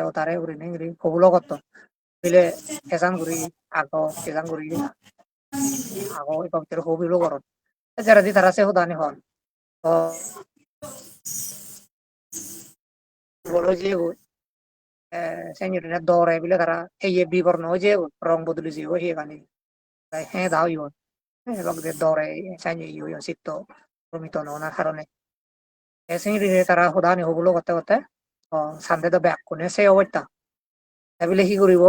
ওতারে উড়ি নিগিরি কবুলো করতো দিলে এসান ঘুরি আগো এসান ঘুরি আগো এবং তেরো কবিলো করত যারা দি তারা সে হুদানি হন তো বলো যে señorina dore bile kara eye bigor no je rong boduli je he gani dai he dao yo এবং যে dore সাইনি ইউ ইউ সিত্ত প্রমিত না কারণে señorina তারা হুদানি হগুলো করতে করতে ও সান্দে তো ব্যাক কোনে সে অবস্থা এবিলে কি করিব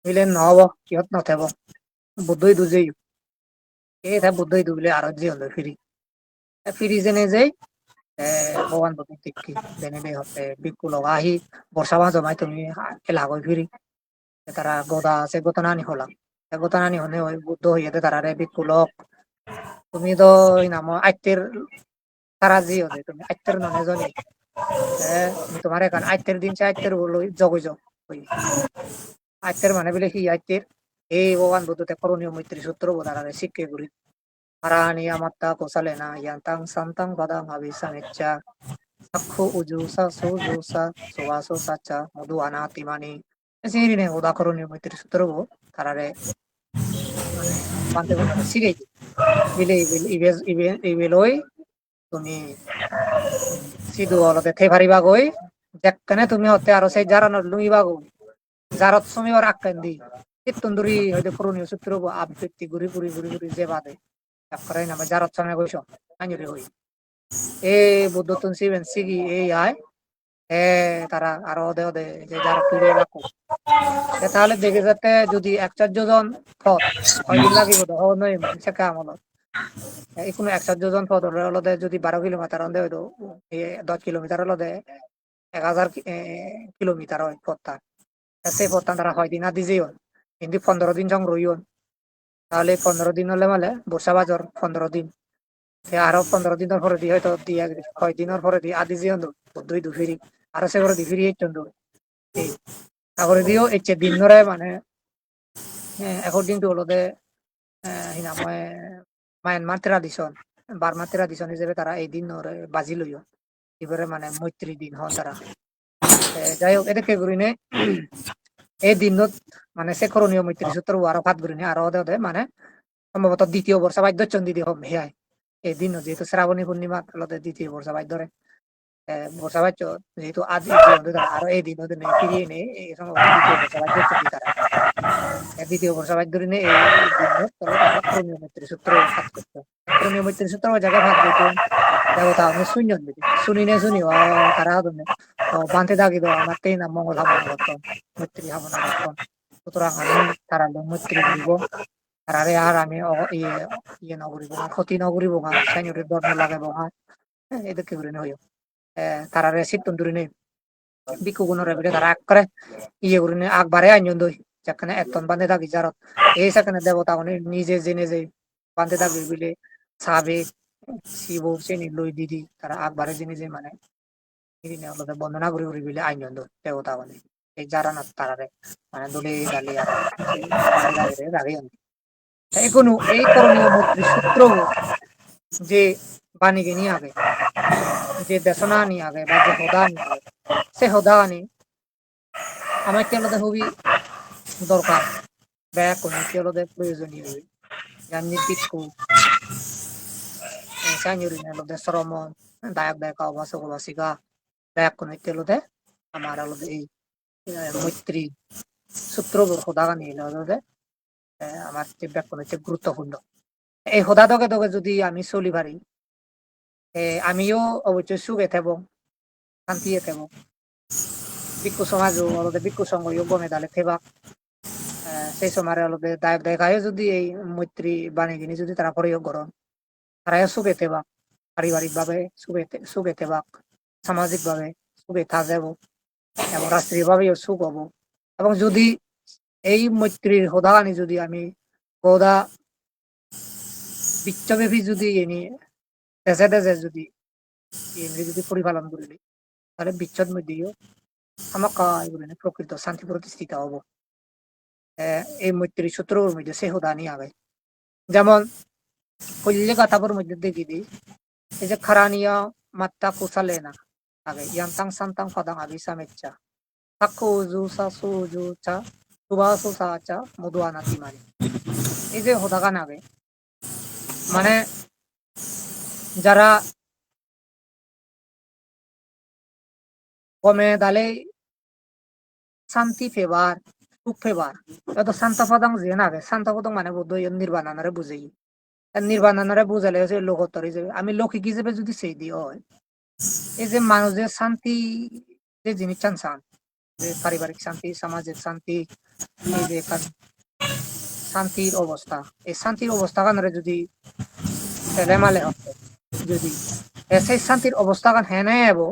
বিলে নহব কিহত নথেব বুদ্ধই দুজেই এই তা বুদ্ধই দুবিলে আর যে হলো ফিরি জেনে যাই ভগবান প্রতি দেখি জেনে দেই হতে বিকু লগা আহি বর্ষা মাঝ জমাই তুমি এলা গই ফিরি তারা গোদা আছে গোতনানি হলাম গোতনানি হনে ওই বুদ্ধ হইয়াতে তারা রে বিকুলক তুমি তো ওই নাম আইতের তারা জি হতে তুমি আইতের ননে জনি তুমি তোমার এখন আইতের দিন সে আইতের বলো জগই জগ ওই আইতের মানে বলে কি আইতের এই ভগবান বুদ্ধতে করণীয় মৈত্রী সূত্র বোধারে শিক্ষে গুরি হারানি আমাত্তা কোসালেনা ইয়ান্তাং সান্তাং বাদাং আবিসামেচ্চা সাক্ষু উজুসা সুজুসা সুবাসো সাচ্চা মধু আনাতিমানি সিরিনে উদাকরণীয় মৈত্রী সূত্র তারারে মানে বান্তে বলে শিখেই বিলে ইবেলই তুমি সিধু অলতে থে ভারিবা গই যেখানে তুমি হতে আরো সেই জারানোর লুইবা গো জারত সমিবার আক্কেন দি চিত্তন্দুরি হয়তো করণীয় সূত্র আবৃত্তি ঘুরি ঘুরি ঘুরি ঘুরি যে বাদে করে না জারত সময় গইস আঞ্জুরি হই এ বুদ্ধ তুন সিবেন সিগি এই আয় এ তারা আরো ওদে ওদে যে যারা ফিরে বাকু তাহলে দেখে যাতে যদি 1-4 জন পথ কয়দিন লাগিব তো নয় সে কাম হলো এই কোনো 1-4 জন পথ হলে যদি 12 কিলোমিটার হলে হয়তো 10 কিলোমিটার হলে 1000 কিলোমিটার হয় পথটা সেই পথটা তারা হয়দিন আদি যেও কিন্তু 15 দিন সং রইও তাহলে 15 দিন হলে মানে বর্ষা বাজর 15 দিন আরো 15 দিনের পরে দিয়ে হয়তো দিয়ে 6 দিনের পরে দিয়ে আদি যেও দুই ফিরি আরো সে করে দি ফিরি এই তারপরে দিও এচ্ছে দিন ধরে মানে অ্যাকর্ডিং টু হলো দে হিনা মায়ানমার ট্রাডিশন বার্মা ট্রাডিশন হিসেবে তারা এই দিন ধরে বাজি লইও এবারে মানে মৈত্রী দিন হন তারা যাই হোক এদেরকে ঘুরিনে এই দিনত মানে সে করণীয় মৈত্রী সূত্র আরো ভাত ঘুরিনে আরো ওদে ওদে মানে সম্ভবত দ্বিতীয় বর্ষা বাদ্য চন্দি হম হেয়ায় এই দিন যেহেতু শ্রাবণী পূর্ণিমা তাহলে দ্বিতীয় বর্ষা বাদ্যরে বর্ষা বাদ্য যেহেতু আদি যে আরো এই দিন ওদের নেই ফিরিয়ে নেই এই সম্ভবত দ্বিতীয় বর্ষা বাদ্য চন্দি তারা দ্বিতীয় বর্ষা বাদ্য দিনে এই দিন তাহলে তারা করণীয় মৈত্রী সূত্র ভাত করতো করণীয় মৈত্রী সূত্র জায়গায় ভাত দিত দেবতা আমি শূন্য দিদি শুনি নে শুনি তারা বাঁধতে থাকিত আমার তেই না মঙ্গল কামনা করতাম মৈত্রী কামনা করতাম সুতরাং আমি তারা মৈত্রী ঘুরিব তারারে আর আমি ইয়ে নগরিব না ক্ষতি নগরিব না সাইনিয়রের ধর্ম লাগাইব না এদেরকে ঘুরে হইও তারা রেসিট তন্দুরি নেই বিকু গুণরে বিলে তারা এক করে ইয়ে করে আকবারে আইন দই যেখানে একতন বান্ধে থাকি যারত এই সেখানে দেবতা উনি নিজে জেনে যে বান্ধে থাকি বিলে সাবে শিব চেনি লই দিদি তারা আকবারে জেনে যে মানে অলরেডি বন্দনা করে করে বিলে আইন দেবতা উনি এই যারা না তারারে মানে দলে ডালি আর বান্ধে থাকি রে রাগে এখনো এই করণীয় মৈত্রী সূত্র যে বাণীকে নিয়ে আগে যে দেশনা নিয়ে আগে বা যে হদা নিয়ে আগে সে হদা আনি আমার কেলতে খুবই দরকার ব্যয় কোনো কেলতে প্রয়োজনীয় হবে যার নির্দিষ্ট সাইনিউরিনে শ্রমণ দায়ক দায়িকা অবাসক অবাসিকা ব্যয় কোনো কেলতে আমার আলাদা এই মৈত্রী সূত্র হদা নিয়ে আলাদা আমার যে ব্যাকরণ হচ্ছে গুরুত্বপূর্ণ এই হদা দকে দকে যদি আমি চলি পারি আমিও অবশ্যই সুখে থাকবো শান্তিয়ে থাকবো ভিক্ষু সমাজও আলাদা ভিক্ষু সংঘ গমে দালে থেবা সেই সময় আলাদা দায়ক দায়িকায় যদি এই মৈত্রী বাণীগিনি যদি তারা প্রয়োগ করেন তারাও সুখে থেবা পারিবারিক ভাবে সুখে থেবা সামাজিক ভাবে সুখে থাকব এবং রাষ্ট্রীয় ভাবেও সুখ হবো এবং যদি এই মৈত্রীর হদাগানি যদি আমি হদা বিশ্বব্যাপী যদি এনে দেশে দেশে যদি এনে যদি পরিপালন করি তাহলে বিশ্বর মধ্যেও আমাক প্রকৃত শান্তি প্রতিষ্ঠিত হব এই মৈত্রী সূত্রের মধ্যে সে হদা নিয়ে আগে যেমন কল্যে গাথাপের মধ্যে দেখি দিই এই যে খারানিয়া মাত্তা কুসালে না আগে ইয়ান্তাং সান্তাং ফাদাং আবিসা মেচ্চা সাক্ষ্য উজু সা সুজু চা সুবাসু সা চা মধু আনাতি মারি এই যে হদাগান আগে মানে যারা কমে দালে শান্তি ফেবার সুখ ফেবার এত শান্ত পদাং যে না আগে শান্ত পদং মানে বোধ নির্বাণারে বুঝেই নির্বাণারে বুঝালে হচ্ছে লোকোত্তর হিসেবে আমি লৌকিক হিসেবে যদি সেই দিই হয় এই যে মানুষের শান্তি যে জিনিস চান যে পারিবারিক শান্তি সামাজিক শান্তি এই যে শান্তির অবস্থা এই শান্তির অবস্থা কানরে যদি ছেলেমালে হতে যদি সেই শান্তির অবস্থা কান হেনে এবো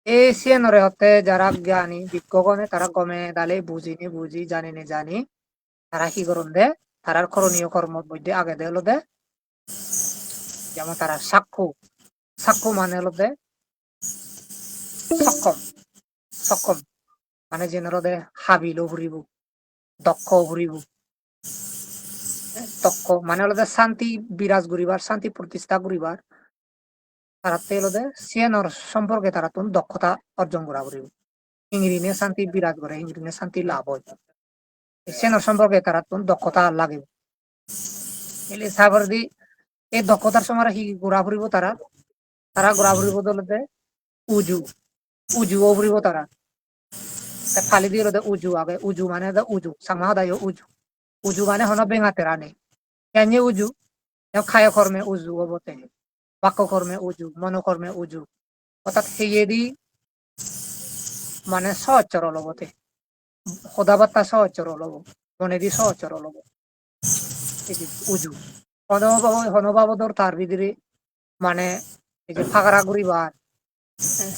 এই সিয়ানরে হতে যারা জ্ঞানী বিজ্ঞগণে তারা গমে দালে বুঝিনি বুঝি জানিনি জানি তারা কি করুন দে তারার করণীয় কর্মর মধ্যে আগে দে হলো দে যেমন তারা সাক্ষ্য মানে হলো দে সক্ষম সক্ষম মানে যেন দে হাবিলও ঘুরিব দক্ষ ঘুরিব দক্ষ মানে হলো দে শান্তি বিরাজ ঘুরিবার শান্তি প্রতিষ্ঠা ঘুরিবার তারা হলো দে সিয়ানর সম্পর্কে তারা তুন দক্ষতা অর্জন করা ঘুরিব ইংরিনে শান্তি বিরাজ করে ইংরিনে শান্তি লাভ হয় সিয়ানর সম্পর্কে তারা তুন দক্ষতা লাগিব এলে সাগর দি এই দক্ষতার সময় কি ঘোরা ফুরিব তারা ঘোরা ফুরিব দলতে উজু ফুরিব তারা খালি দিয়ে উজু আগে উজু মানে উজু সামাদায় উজু মানে হন বেঙাতে রানে কেন উজু খায় কর্মে উজু অবতে বাক্য কর্মে উজু মনোকর্মে উজু অর্থাৎ সেই দি মানে সহচর লবতে সদাবার্তা সহচর লব মনে দি সহচর লব উজু হনবাবদর তার ভিতরে মানে এই যে ফাগরা ঘুরিবার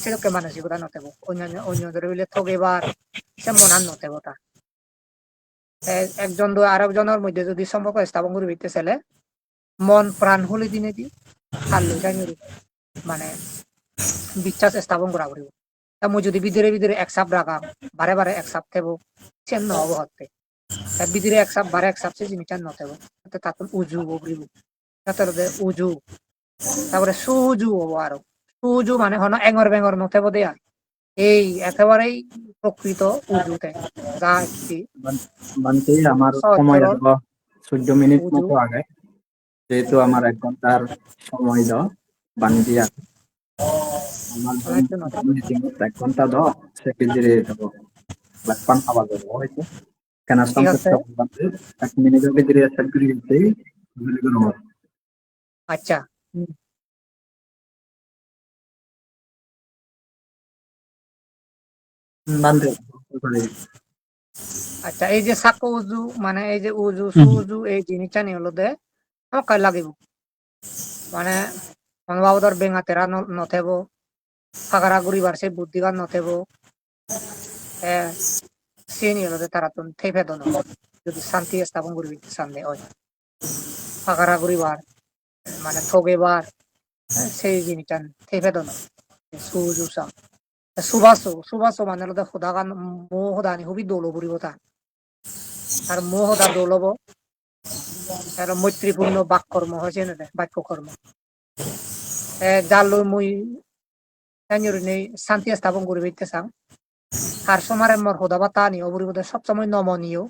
সেরকম মানসিকতা নতেব অন্যদের হইলে ঠগেবার সে মনান নতেব তার একজন আরেকজনের মধ্যে যদি সম্পর্ক স্থাপন করে হইতে চাইলে মন প্রাণ হলে দিনে দি তার মানে বিশ্বাস স্থাপন করা করিব মই যদি ভিতরে ভিতরে এক সাপ রাখা বারে বারে এক সাপ থেব সে নহব হতে ভিতরে এক সাপ বারে এক সাপ সে জিনিসটা নতেব তাতে উজু বগরিব তাতে উজু তারপরে সুজু হবো আরো সুজু মানে হন এঙর বেঙর নথেব দেয়া এই একেবারেই প্রকৃত উজুতে যা একটি বান্তি আমার সময় হলো 14 মিনিট মতো আগে যেহেতু আমার 1 ঘন্টার সময় দাও বান্তি আমার 1 ঘন্টা দাও সেকেন্ডারি দেবো লাখপান খাওয়া যাবো হয়তো কেন সংক্ষিপ্ত 1 মিনিটের ভিতরে সেকেন্ডারি দিতেই আচ্ছা বান্তি আচ্ছা এই যে সাক্ষ্য উজু মানে এই যে উজু সুজু এই জিনিসটা নিয়ে হলো দে আমার কাজ লাগিব মানে মনোভাবদর বেঙা তেরা নথেব ফাগারা ঘুরিবার সেই বুদ্ধিগান নথেব সে নিয়ে তারা তো থেপে দন যদি শান্তি স্থাপন করবি সামনে ওই ফাগারা ঘুরিবার মানে ঠগেবার সেই জিনিসটা থেপে দন সুজুসা সুবাসো সুবাসো মানে হলো খোদাগান মোহদানি খুবই দৌল ঘুরিব তা আর মোহদা দৌলব আর মৈত্রীপূর্ণ বাক্যকর্ম হয়েছে না বাক্য কর্ম যার লই মুই নেই শান্তি স্থাপন করিবে চাং আর সমারে মর হোদা বা তা নি অপরিবদে সবসময় নমনীয়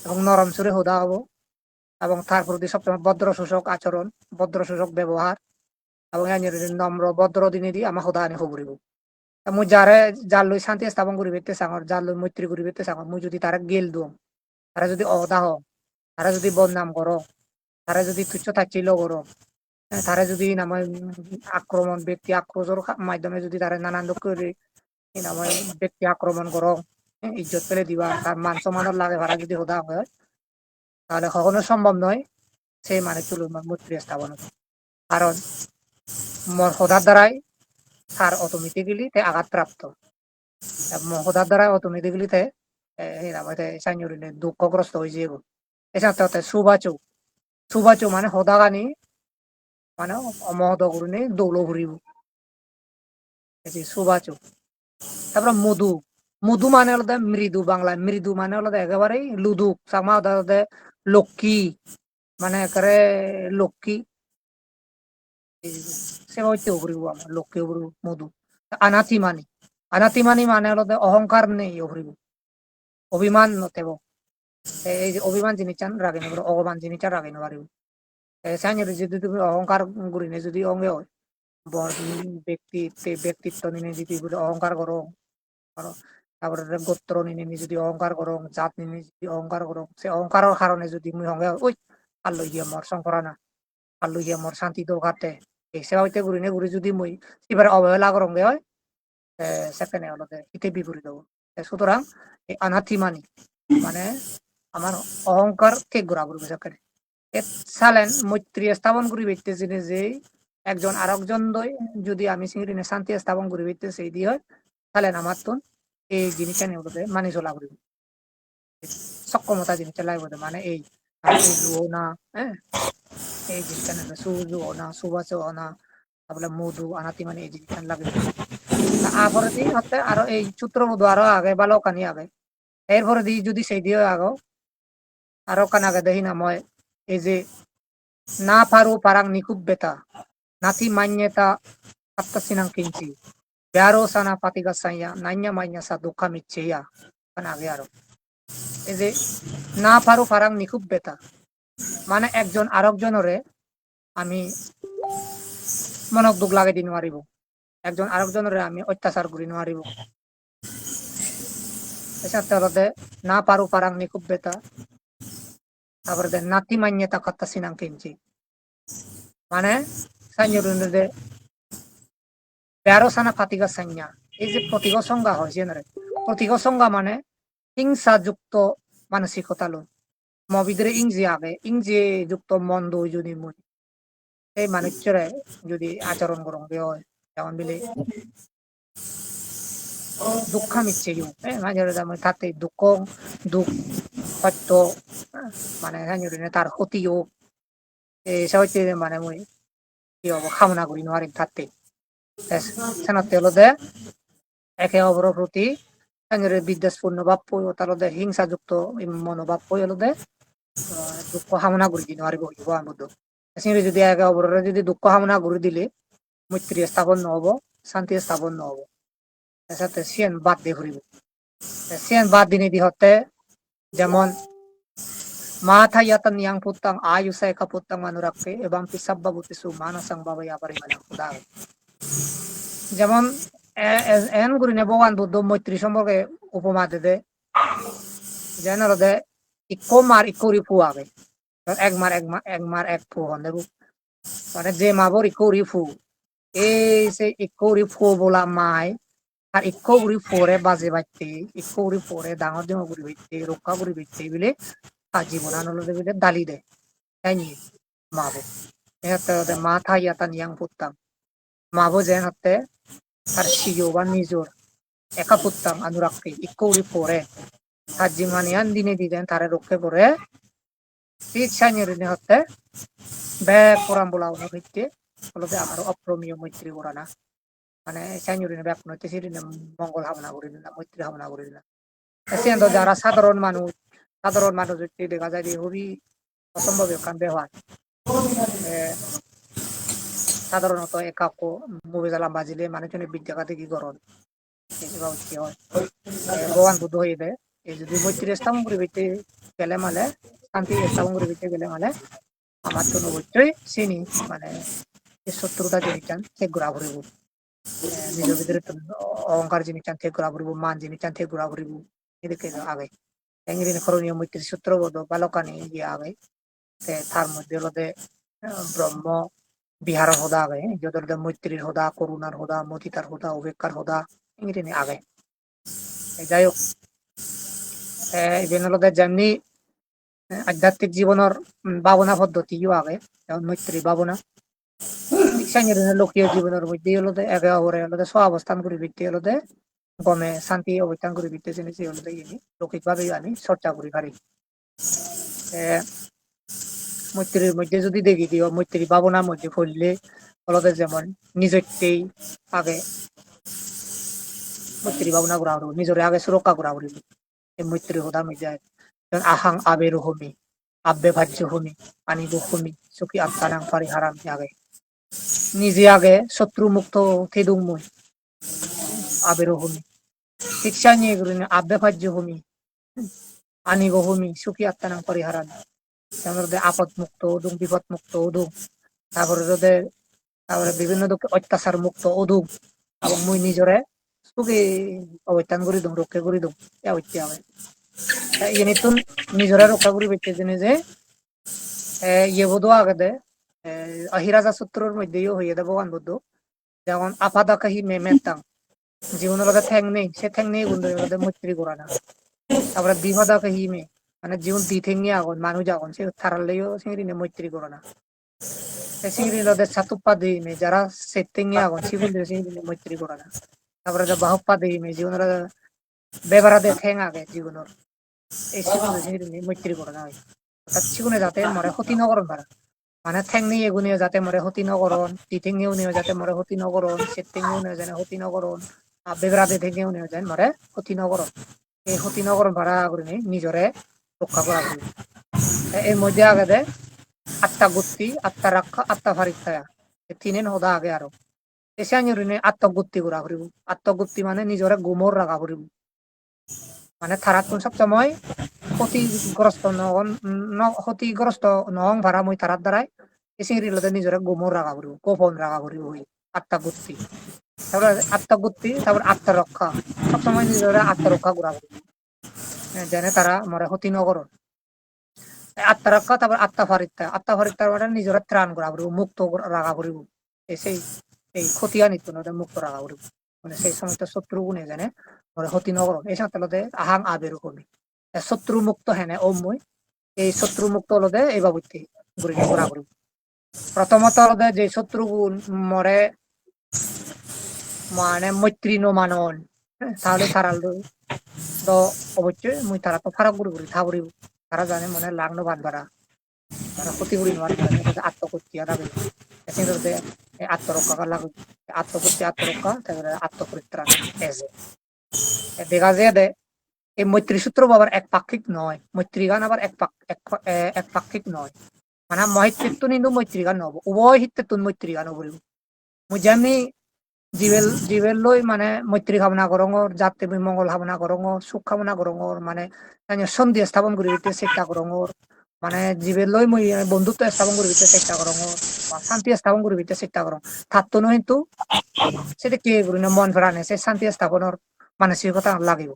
এবং নরম সুরে হোদা হবো এবং তার প্রতি সবসময় ভদ্র শোষক আচরণ ভদ্র শোষক ব্যবহার এবং নম্র ভদ্র দিনে দিয়ে আমার হোদা আনি হবরিব মুই যার লই শান্তি স্থাপন করিবে চাঙর যার লই মৈত্রী করিবে চাঙর মুই যদি তারা গেল দুম তারা যদি অদাহ তারা যদি বদনাম করো তারা যদি তুচ্ছ তাচ্ছিল্য করো তারা যদি নামায় আক্রমণ ব্যক্তি আক্রোশের মাধ্যমে যদি তারা নানান করে নামায় ব্যক্তি আক্রমণ করো ইজ্জত ফেলে দিবা তার মান সম্মানের লাগে ভাড়া যদি হোদা হয় তাহলে কখনো সম্ভব নয় সেই মানে চলুন মৈত্রী স্থাপন কারণ মোর হোদার দ্বারাই তার অটোমেটিক্যালি তে আঘাতপ্রাপ্ত হোদার দ্বারাই অটোমেটিক্যালি তে দুঃখগ্রস্ত হয়ে যাবো এছাড়া সুবাচু সুবাচু মানে হোদাগানি মানে অমহদ গুরুনে দৌল ঘুরিব সুবাচু তারপরে মধু মধু মানে হলো মৃদু বাংলায় মৃদু মানে হলো একেবারেই লুদুক সামা লক্ষ্মী মানে একেবারে লক্ষ্মী সেবা হইতে ঘুরিব আমার লক্ষ্মী ঘুরিব মধু আনাতিমানি আনাতিমানি মানে হলো অহংকার নেই ঘুরিব অভিমান নতেব এই যে অভিমান জিনিসটা রাখি নেব অগমান জিনিসটা রাখি নেব যদি তুমি অহংকার গুরিনে যদি অঙ্গে হয় ব্যক্তিত্ব নিয়ে যদি অহংকার করো তারপরে গোত্র নিয়ে যদি অহংকার করো জাত নিয়ে যদি অহংকার করো সে অহংকারের কারণে যদি মুই অঙ্গে ওই আর লই গিয়ে মর শঙ্করা না আর লই গিয়ে মর শান্তি দরকারতে এই সেবা হইতে ঘুরিনে ঘুরি যদি মুই এবার অবহেলা করঙ্গে হয় সেখানে হলো এতে বিপরীত হবো সুতরাং এই আনাথিমানি মানে আমার অহংকার কে ঘোরা করবে সেখানে সালেন মৈত্রী স্থাপন করি ব্যক্তি যে একজন আরেকজন যদি আমি সিংড়িনে শান্তি স্থাপন করি ব্যক্তি সেই দিয়ে হয় তাহলে আমার তো এই জিনিসটা নিয়ে মানি চলা করি সক্ষমতা জিনিসটা লাগবে মানে এই জুও না হ্যাঁ এই জিনিসটা নেবে সুজুও না সুবাসও না তারপরে মধু আনাতি মানে এই জিনিসটা লাগবে তারপরে দিয়ে হচ্ছে আরো এই সূত্রবোধ আরো আগে বা লোকানি আগে এরপরে দিয়ে যদি সেই দিয়ে আগো আরো কান আগে দেখি না মই এই যে না পারু পারাং নিকুব বেতা নাতি মান্যতা আত্মাসিনাং কিঞ্চি ব্যারো সানা পাতিগা সাইয়া নাইয়া মাইয়া সা দুঃখা মিচ্ছেয়া কান আগে আরো এই যে না পারু পারাং নিকুব বেতা মানে একজন আরেকজনরে আমি মনক দুঃখ লাগাই দি নোৱাৰিব একজন আরেকজনরে আমি অত্যাচার করি নোৱাৰিব এসাতে না পারু পারাং নিকুব বেতা তারপরে নাতি মান্যতা কাত্তাসিনাং কিঞ্চি মানে সাইন্যরুনদে ব্যারোসানা ফাতিগা সাইন্যা এই যে প্রতীক সংজ্ঞা হয় জেনারে প্রতীক সংজ্ঞা মানে হিংসাযুক্ত মানসিকতা লো মবিদরে ইংজি আগে ইংজি যুক্ত মন্দ যদি মুই এই মানুষরে যদি আচরণ করং হয় যেমন বিলে দুঃখ মিচ্ছে মাঝে তাতে দুঃখ সত্য মানে তার ক্ষতি হোক এইসব হচ্ছে মানে মই কি হবো কামনা করি নোৱাৰিম তাতে সেনাতে হলো একে অপরের প্রতি বিদ্বেষপূর্ণ ভাব তাহলে হিংসাযুক্ত মনোভাব হলো দুঃখ কামনা করি দি নোৱাৰিব যদি একে অপরের যদি দুঃখ কামনা করে দিলে মৈত্রী স্থাপন নহব শান্তি স্থাপন নহব সাথে সিয়ান বাদ দিয়ে ঘুরিব সিয়ান বাদ দিনে দি হতে যেমন মাথা ইয়াতান yang putang ayu saya kaputang manurakke এবং পিসাব্বাবুতি সু মানসং বাবাইয়া পরিমাণ খুদা যেমন এন গুরিনে ভগবান বুদ্ধ মৈত্রী সম্পর্কে উপমা দে যেন হলে ইকো মার ইকোরি ফু আগে এক ফু হন দেবু মানে যে মাবর ইকোরি ফু এই সে ইকোরি ফু বলা মাই আর ইকো উড়ি ফোরে বাজে বাজতে ইকো উড়ি ফোরে ডাঙর ডাঙর গুড়ি বাইতে রক্ষা গুড়ি বাইতে বলে জীবন আনন্দ বলে দালি দেয় তাই নিয়ে মাবো এতে মাথা ইয়াতা নিয়াং পুত্তাম মাবো যেন হতে তার সিও বা নিজর একাপুত্তাং আনুরাগকে ইকৌরি পরে হাজিমানিয়ান দিনে দিদেন তারে রক্ষে করে তিত সাইনিরিনে হতে বে কোরআন বলা হইতে হলদে আমার অপ্রমীয় মৈত্রী করা না মানে সাইনিরিনে ব্যাপ নইতে সিরিনে মঙ্গল ভাবনা করি না মৈত্রী ভাবনা করি না সেন্দ যারা সাধারণ মানুষ হইতে দেখা যায় যে খুবই অসম্ভব কান ব্যবহার সাধারণত একাক্য মুভি জ্বালাম বাজিলে মানুষজনের বিদ্যাঘাতে কি করণ এগুলো হচ্ছে হয় ভগবান বুদ্ধ হয়ে দেয় এই যদি মৈত্রী স্থাপন করে বেঁচে গেলে মানে শান্তি স্থাপন করে বেঁচে গেলে মানে আমার তো অবশ্যই চিনি মানে শত্রুতা জিনিস চান সে ঘোরা ঘুরিব নিজের ভিতরে অহংকার জিনিস চান থেকে ঘোরা ঘুরিব মান জিনিস চান থেকে ঘোরা ঘুরিব এদিকে আগে এঙ্গিরিন করণীয় মৈত্রী সূত্রবোধ বালকানি ইয়ে আগে তার মধ্যে হলতে ব্রহ্ম বিহারের হোদা আগে যত মৈত্রীর হোদা করুণার হোদা মতিতার হোদা অপেক্ষার হোদা এঙ্গিরিনে আগে যাই হোক ইভেন হলতে যেমনি আধ্যাত্মিক জীবনের ভাবনা পদ্ধতিও আগে যেমন মৈত্রী ভাবনা লোকীয় জীবনের মধ্যে হলতে একে অপরে হলতে সহাবস্থান করে ভিত্তি হলতে গমে শান্তি অবস্থান করে ভিত্তি জেনেছি হলতে ইনি লৌকিক ভাবে আমি চর্চা করি পারি মৈত্রীর মধ্যে যদি দেখি দিও মৈত্রী ভাবনার মধ্যে পড়লে হলতে যেমন নিজেরতেই আগে মৈত্রী ভাবনা করা হলো নিজের আগে সুরক্ষা করা হলো এই মৈত্রী হোদার মধ্যে আহাং আবের হমি আব্বে ভাজ্য হমি আনিব হমি সুখী আত্মানাং পারিহারাম আগে নিজে আগে শত্রু মুক্ত থেদুং মই আবের হমি শিক্ষা নিয়ে গুলি আব্বে ভাজ্য হমি আনিব হমি সুখী আত্মানাং পারিহারাম আপদ মুক্ত ওদুং বিপদ মুক্ত ওদুং তারপরে বিভিন্ন অত্যাচার মুক্ত ওদুং এবং মুই নিজরে সুখী অবস্থান করি দিম রক্ষা করি দিম ইনিতুন নিজরে রক্ষা করি পেতে জেনে যে ইয়ে বোধ আগে দে আহিরাজা সূত্রের মধ্যেও হইয়ে দে ভগবান বুদ্ধ যেমন আপাদা কাহি মেমেতাং জীবনের লগে ঠ্যাং নেই সে ঠ্যাং নেই বন্ধু মৈত্রী করা না তারপরে বিপদা কাহি মে মানে জীবন দি ঠেঙে আগুন মানুষ আগুন সে থারালেও সিংড়ি মৈত্রী করে না সিংড়ি লদের সাতুপ্পা দিই মে যারা সে ঠেঙে আগুন সেগুলো সিংড়ি মৈত্রী করে না তারপরে বাহুপ্পা দিই মে জীবনের বেবারা দে ঠেং আগে জীবনের এই সেগুলো সিংড়ি মৈত্রী করে না অর্থাৎ সেগুলো যাতে মরে ক্ষতি নকরণ পারা মানে ঠেং নিয়ে এগুনিও যাতে মরে ক্ষতি নকরণ টি ঠেঙেও নিয়ে যাতে মরে ক্ষতি নকরণ সে ঠেঙেও নিয়ে যায় ক্ষতি নকরণ বেবরা দে ঠেঙেও নিয়ে যায় মরে ক্ষতি নকরণ এই ক্ষতি নকরণ ভাড়া করে নিজরে রক্ষা করা করি এর মধ্যে আগে দে আত্মা গুত্তি আত্মা রক্ষা আত্মা ফারিত্তায়া এই তিনে হদা আগে আরো এসে আনি আত্মগুত্তি করা করিব আত্মগুত্তি মানে নিজরে গুমর রাখা করিব মানে থারাত সবসময় ক্ষতিগ্রস্ত ক্ষতিগ্রস্ত নং ভাড়া মই তারার দ্বারাই এসে নিজরে গুমর রাখা করিব গোপন রাখা করিব আত্মগুত্তি তারপরে আত্মগুত্তি তারপর আত্মরক্ষা সবসময় নিজরে আত্মরক্ষা করা করিব যেনে তারা মরে ক্ষতি নকরণ আত্মরক্ষা তারপর আত্মা ফারিত্তা মানে নিজের ত্রাণ করা করিব মুক্ত রাখা করিব সেই এই ক্ষতিয়া নিত মুক্ত রাখা করিব মানে সেই সমস্ত শত্রু গুণে জানে মরে ক্ষতি নকরণ এই সাথে আহাং আবের কবি শত্রু মুক্ত হেনে ওম মই এই শত্রু মুক্ত হলদে এই বাবুতে করা করিব প্রথমত হলদে যে শত্রু গুণ মরে মানে মৈত্রী ন মানন তাহলে তারাল তো অবশ্যই মুই তারা তো ফারাক করি থাকরিব তারা জানে মনে লাগনো বাদ বাড়া তারা ক্ষতি করি নোয়ার আত্মকর্তিয়া রাখবে আত্মরক্ষা লাগবে আত্মকর্তি আত্মরক্ষা তারপরে আত্মপরিত্রাণ এসে দেখা যায় দে এই মৈত্রী সূত্র আবার এক পাক্ষিক নয় মৈত্রী গান আবার এক পাক্ষিক নয় মানে মহিত্রিত্ব কিন্তু মৈত্রী গান নহব উভয় হিত্রিত্ব মৈত্রী গান হব মুই যেমনি জীবের লই মানে মৈত্রী কামনা করঙর জাতি মঙ্গল কামনা করঙর সুখ কামনা করঙর মানে সন্ধি স্থাপন করি চেষ্টা করঙর মানে জীবের লই মই বন্ধুত্ব স্থাপন করি চেষ্টা করঙর বা শান্তি স্থাপন করি চেষ্টা করং থাকতো ন কিন্তু সেটা কে করি না মন ফেরানে সে শান্তি স্থাপনের মানসিকতা লাগিব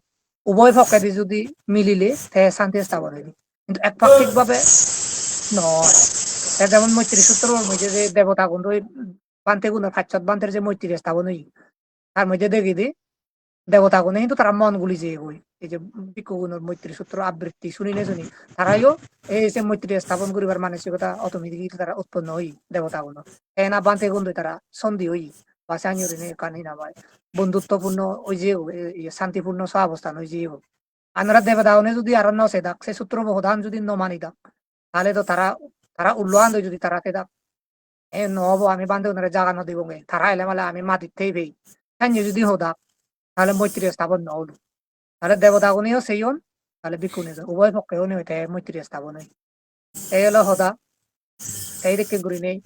উভয় পক্ষে যদি মিলিলে সে শান্তি স্থাপন হইবে কিন্তু একপাক্ষিক ভাবে নয় যেমন মৈত্রী সূত্র মধ্যে যে দেবতা গুণ বান্তে গুণ ফাচ্ছত বান্তের যে মৈত্রী স্থাপন হই তার মধ্যে দেখি দি দেবতা গুণে কিন্তু তারা মন গুলি যে হই এই যে ভিক্ষুগুণের মৈত্রী সূত্র আবৃত্তি শুনি তারাইও এই যে মৈত্রী স্থাপন করিবার মানসিকতা অটোমেটিক তারা উৎপন্ন হই দেবতা গুণ এনা বান্তে গুণ তারা সন্ধি হই বা সাইনুরিনে কানি নামাই বন্ধুত্বপূর্ণ ওই যে শান্তিপূর্ণ সহাবস্থান ওই যে আনরা দেবদাওনে যদি আর ন সেদাক সে সূত্র বহুধান যদি ন মানি দাক তাহলে তো তারা তারা উল্লোহান যদি তারা তেদাক নহব আমি বান্ধব জাগা ন দিব তারা এলে মালে আমি মাটির থেই ভেই সাইন্য যদি হোদাক তাহলে মৈত্রী স্থাপন নহল তাহলে দেবতাগুনিও সেই হন তাহলে বিকুনি উভয় পক্ষেও নেই মৈত্রী স্থাপন হয় এই হলো হদা সেই দিকে ঘুরি নেই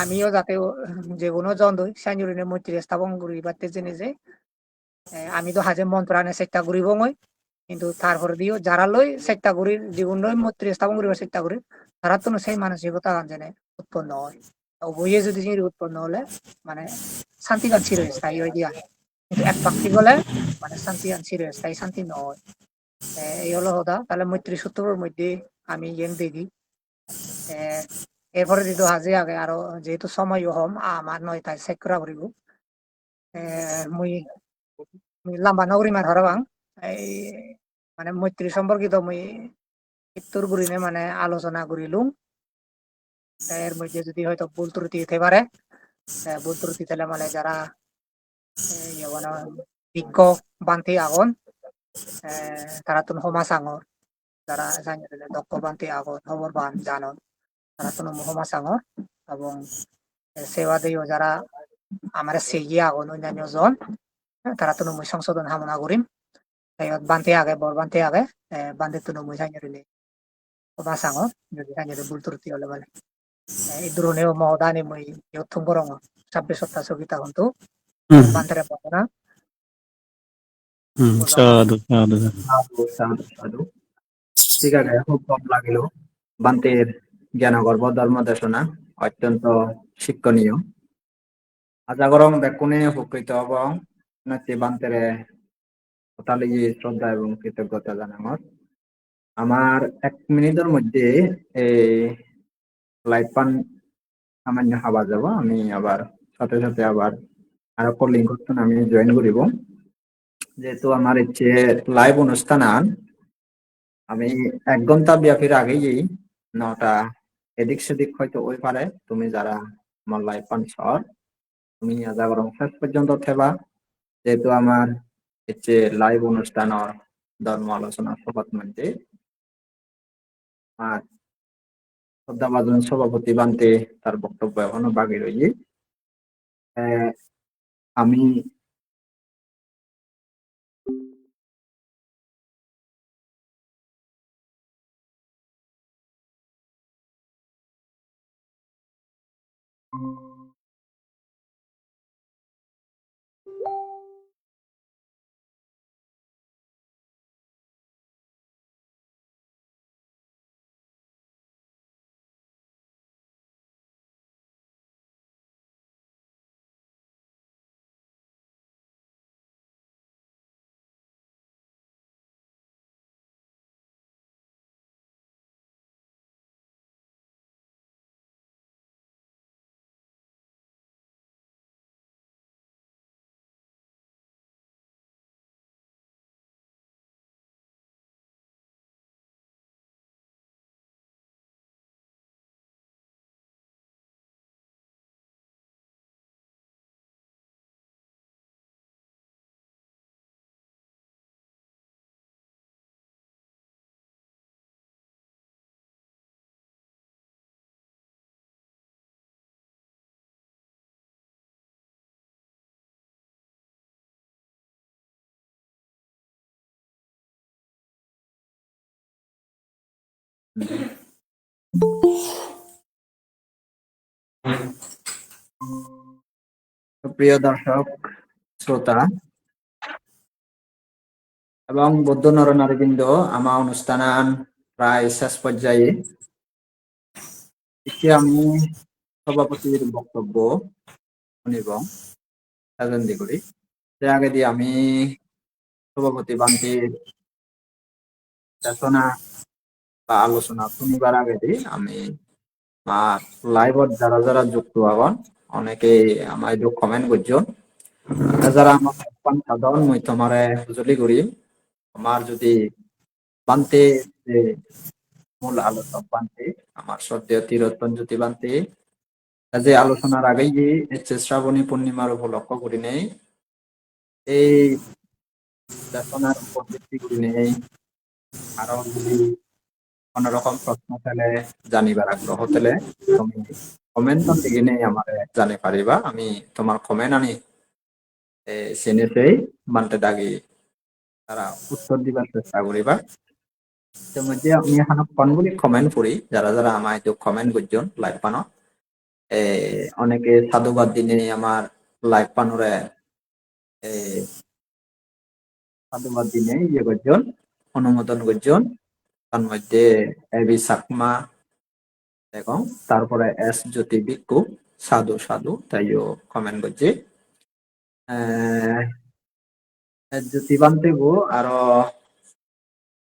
আমিও যাতে যে কোনো জন দই সাইনুরিনে মৈত্রী স্থাপন করি বাড়তে জেনে যে আমি তো হাজে মন প্রাণে চেষ্টা করিব মই কিন্তু তারপরে দিও যারা লই চেষ্টা করি জীবন লই মৈত্রী স্থাপন করিবার চেষ্টা করি তারা তো সেই মানসিকতা জানে উৎপন্ন হয় উভয়ে যদি উৎপন্ন হলে মানে শান্তি কান চিরস্থায়ী হয়ে দিয়া কিন্তু এক পাক্ষিক হলে মানে শান্তি কান চিরস্থায়ী শান্তি নয় এই হলো হদা তাহলে মৈত্রী সূত্রের মধ্যে আমি ইয়েন দেখি এরপরে যেহেতু হাজে আগে আরো যেহেতু সময় হম আমার নয়টায় চেক করা করিব মুই লাম্বা নগরী মার হরবাং এই মানে মৈত্রী সম্পর্কিত মুই উত্তর গুরিনে মানে আলোচনা করিলুম এর মধ্যে যদি হয়তো ভুল ত্রুটি হতে পারে ভুল ত্রুটি তাহলে মানে যারা মানে বিজ্ঞ বান্তি আগন তারা তো সমাজ আঙর যারা জানি দক্ষ বান্তি আগন খবর বান জানন তারা তো সমাজ আঙর এবং সেবা দিও যারা আমার সেগিয়ে আগন অন্যান্য জন তারা তো মই সংশোধন কামনা করিম বান্তি আগে বর বান্তি আগে বান্তি তো মই জানি সমাজ আঙর যদি জানি ভুল ত্রুটি হলে মানে এই ধরনের মহদানি মই ইয়ুথুম বরং 26 সপ্তাহ সগিতা হন্তু বান্তারে বনা সাধু সাধু সাধু সাধু সাধু ঠিক আছে খুব কম লাগিল বান্তের জ্ঞানগর্ভ ধর্ম দেশনা অত্যন্ত শিক্ষণীয় আশা করং বেকুনে উপকৃত হব নাতি বান্তেরে কথালিয়ে শ্রদ্ধা এবং কৃতজ্ঞতা জানামত আমার 1 মিনিটের মধ্যে এই লাইভ পান সামান্য হাবা যাব আমি আবার সাথে সাথে আবার আরো কলিং করতেন আমি জয়েন করিব যেহেতু আমার ইচ্ছে লাইভ অনুষ্ঠান আমি 1 ঘন্টা ব্যাপীর আগেই 9টা এদিক সেদিক হয়তো ওই পারে তুমি যারা আমার লাইভ পানছ তুমি আজা বরং শেষ পর্যন্ত থেবা যেহেতু আমার ইচ্ছে লাইভ অনুষ্ঠান ধর্ম আলোচনা সভার মধ্যে আর শ্রদ্ধাভাজন সভাপতি বান্তে তার বক্তব্য এখনো বাকি রয়েছে আমি প্রিয় দর্শক শ্রোতা এবং বৌদ্ধ নরনারীবৃন্দ আমার অনুষ্ঠান প্রায় শেষ পর্যায়ে আমি সভাপতির বক্তব্য শুনিব রাজেন্দ্র করি সে আগে দিয়ে আমি সভাপতি বান্তির দেশনা বা আলোচনা শুনিবার আগে দিয়ে আমি আর লাইভত যারা যারা যুক্ত হবেন অনেকে আমার কমেন্ট করছেন যারা আমার সাধারণ মই তোমারে বুঝলি করি আমার যদি বান্তে যে মূল আলোচক বান্তে আমার শ্রদ্ধেয় তিরোত্তম জ্যোতি বান্তে যে আলোচনার আগেই যে হচ্ছে শ্রাবণী পূর্ণিমার উপলক্ষ করি নেই এই দেশনার উপর ভিত্তি করি নেই আরো যদি কোনো রকম প্রশ্ন পেলে জানিবার আগ্রহ হলে তুমি কমেন্ট দিকে নেই আমার জানি পারিবা আমি তোমার কমেন্ট আনি সেনেতেই মানতে দাগি তারা উত্তর দিবার চেষ্টা করিবা তো মধ্যে আমি এখন কোনগুলি কমেন্ট করি যারা যারা আমায় তো কমেন্ট করছেন লাইভ পানো অনেকে সাধুবাদ দিনে আমার লাইভ পানোরে সাধুবাদ দিনে ইয়ে করছেন অনুমোদন করছেন তার মধ্যে এবি সাকমা এবং তারপরে এস জ্যোতি ভিক্ষু সাধু সাধু তাইও কমেন্ট করছে জ্যোতি বান্তে গো আরো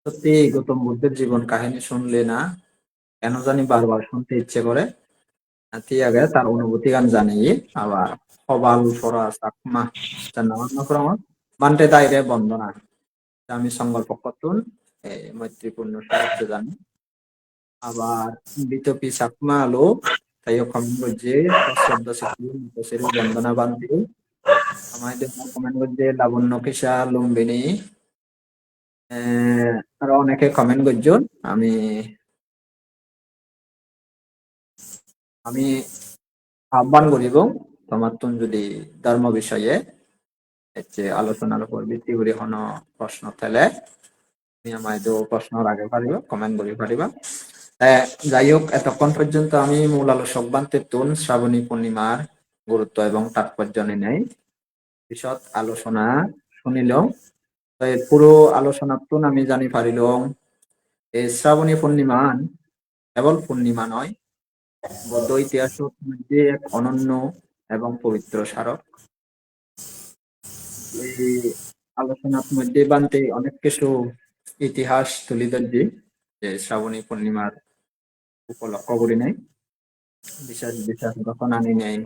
সত্যি গৌতম বুদ্ধের জীবন কাহিনী শুনলে না কেন জানি বারবার শুনতে ইচ্ছে করে ঠিক আছে তার অনুভূতি গান জানিয়ে আবার সবাল সরা চাকমা নাম বান্তে তাইরে বন্দনা আমি সংকল্প করতুন মৈত্রীপূর্ণ শুভেচ্ছা জানি আবার বিতপি চাকমা আলো তাইও কমেন্ট করছে সশ্রদ্ধ শিশু বন্দনা বান্তি আমাদের কমেন্ট করছে লাবণ্য কিসা লুম্বিনী আরো অনেকে কমেন্ট করছেন আমি আমি আহ্বান করিব তোমার তুন যদি ধর্ম বিষয়ে হচ্ছে আলোচনার উপর ভিত্তি করে কোনো প্রশ্ন পেলে তুমি আমায় তো প্রশ্নর আগে পারিব কমেন্ট করি পারিবা যাই হোক এতক্ষণ পর্যন্ত আমি মূল আলোচক বান্তে তুন শ্রাবণী পূর্ণিমার গুরুত্ব এবং তাৎপর্য নেই বিশদ আলোচনা শুনিল পুরো আলোচনা তুন আমি জানি পারিল এই শ্রাবণী পূর্ণিমা কেবল পূর্ণিমা নয় বৌদ্ধ ইতিহাসের মধ্যে এক অনন্য এবং পবিত্র স্মারক এই আলোচনার মধ্যে বানতে অনেক কিছু ইতিহাস তুলে ধরছি যে শ্রাবণী পূর্ণিমার উপলক্ষ করি নাই বিশেষ বিশেষ ঘটনা আনি নেই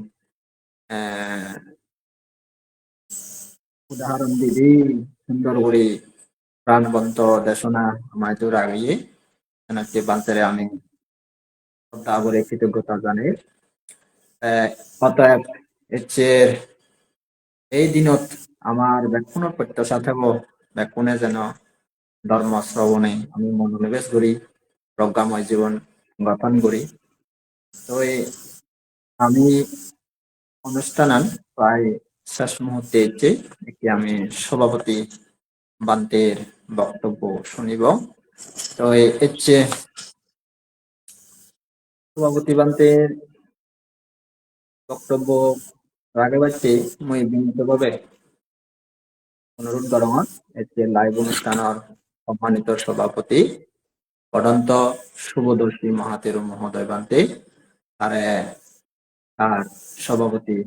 উদাহরণ দিদি সুন্দর করে প্রাণবন্ত দেশনা আমায় দূর আগিয়ে বান্তারে আমি শ্রদ্ধা করে কৃতজ্ঞতা জানাই অতএব হচ্ছে এই দিনত আমার ব্যাকুণ প্রত্যাশা থাকবো ব্যাকুণে যেন ধর্ম শ্রবণে আমি মনোনিবেশ করি প্রজ্ঞাময় জীবন গঠন করি তো আমি অনুষ্ঠান প্রায় শেষ মুহূর্তে এসেছি একটি আমি সভাপতি বান্তের বক্তব্য শুনিব তো হচ্ছে সভাপতি বান্তের বক্তব্য আগে বাড়তে মই বিনীতভাবে অনুরোধ করণ হচ্ছে লাইভ অনুষ্ঠানের সম্মানিত সভাপতি অনন্ত শুভদর্শী মহাতের মহোদয় বান্তে তারে তার সভাপতি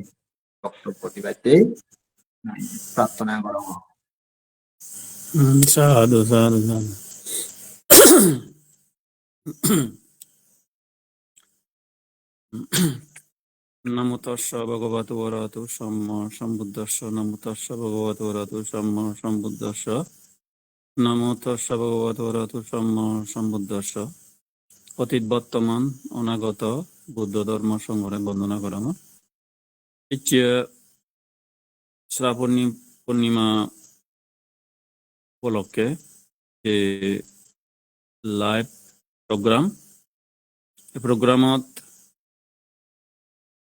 বক্তব্য দিবাইতে প্রার্থনা করণ সাধু সাধু সাধু নমো তস্য ভগবতো বরহতো সম্ম সম্বুদ্ধস্য নমো তস্য ভগবতো বরহতো সম্ম সম্বুদ্ধস্য নমো তস্য ভগবতো বরহতো সম্ম সম্বুদ্ধস্য অতীত বর্তমান অনাগত বুদ্ধ ধর্ম সংগ্রহে বন্দনা করানো ইচ্ছে শ্রাবণী পূর্ণিমা উপলক্ষে যে লাইভ প্রোগ্রাম এই প্রোগ্রামত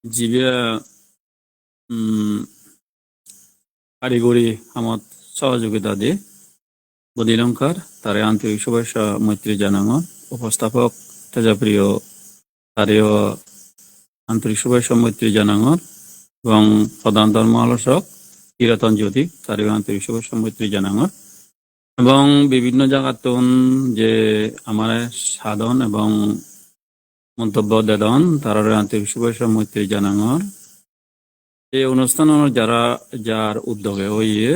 যিবে কারিগরি আমত সহযোগিতা দিয়ে বদিলংকার তারে আন্তরিক শুভেচ্ছা মৈত্রী জানানো উপস্থাপক তেজপ্রিয় তারেও আন্তরিক শুভেচ্ছা মৈত্রী জানানো এবং প্রধান ধর্ম আলোচক চিরতন জ্যোতি তারেও আন্তরিক শুভেচ্ছা মৈত্রী জানানো এবং বিভিন্ন জায়গাতন যে আমার সাধন এবং মন্তব্য দেদন তার আন্তরিক শুভেচ্ছা মৈত্রী জানানোর এই অনুষ্ঠান যার উদ্যোগে হইয়ে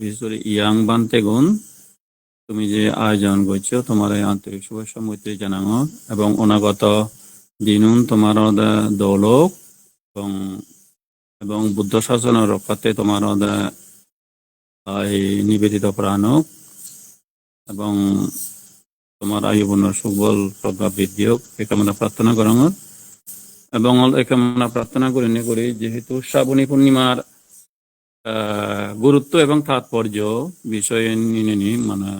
বিশেষ করে ইয়াং বান্তে গুণ তুমি যে আয়োজন করছো তোমার আন্তরিক শুভেচ্ছা মৈত্রী জানানো এবং অনাগত দিনুন তোমার দৌলক এবং বুদ্ধ শাসনের রক্ষাতে তোমার নিবেদিত প্রাণক এবং তোমার আয়ুবনের সুবল প্রজ্ঞা বৃদ্ধি হোক এই কামনা প্রার্থনা করানোর এবং একে আমরা প্রার্থনা করি যেহেতু শ্রাবণী পূর্ণিমার গুরুত্ব এবং তাৎপর্য বিষয়ে নিয়ে মানে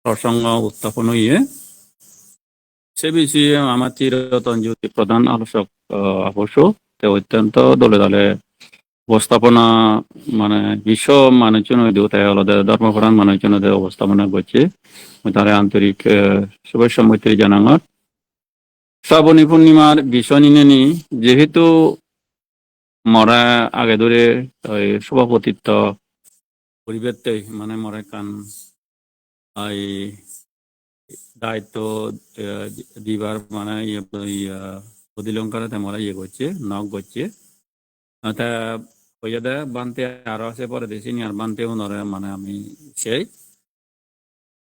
প্রসঙ্গ উত্থাপন হইয়ে সে বিষয়ে আমার চিরতন জ্যোতি প্রধান আলোচক অবশ্য অত্যন্ত দলে দলে উপস্থাপনা মানে বিশ্ব মানুষজন তাই আলাদা ধর্মপ্রাণ মানুষজন উপস্থাপনা করছে তারা আন্তরিক শুভেচ্ছা মৈত্রী জানাঙর শ্রাবণী পূর্ণিমার বিষয় নিয়ে যেহেতু মরা আগে ধরে সভাপতিত্ব পরিবেশতে মানে মরা কান এই দায়িত্ব দিবার মানে প্রতিলঙ্কারে মরা করছে নখ করছে তা হইয়াদে বানতে আরো আছে পরে দেশি আর বানতেও নরে মানে আমি সেই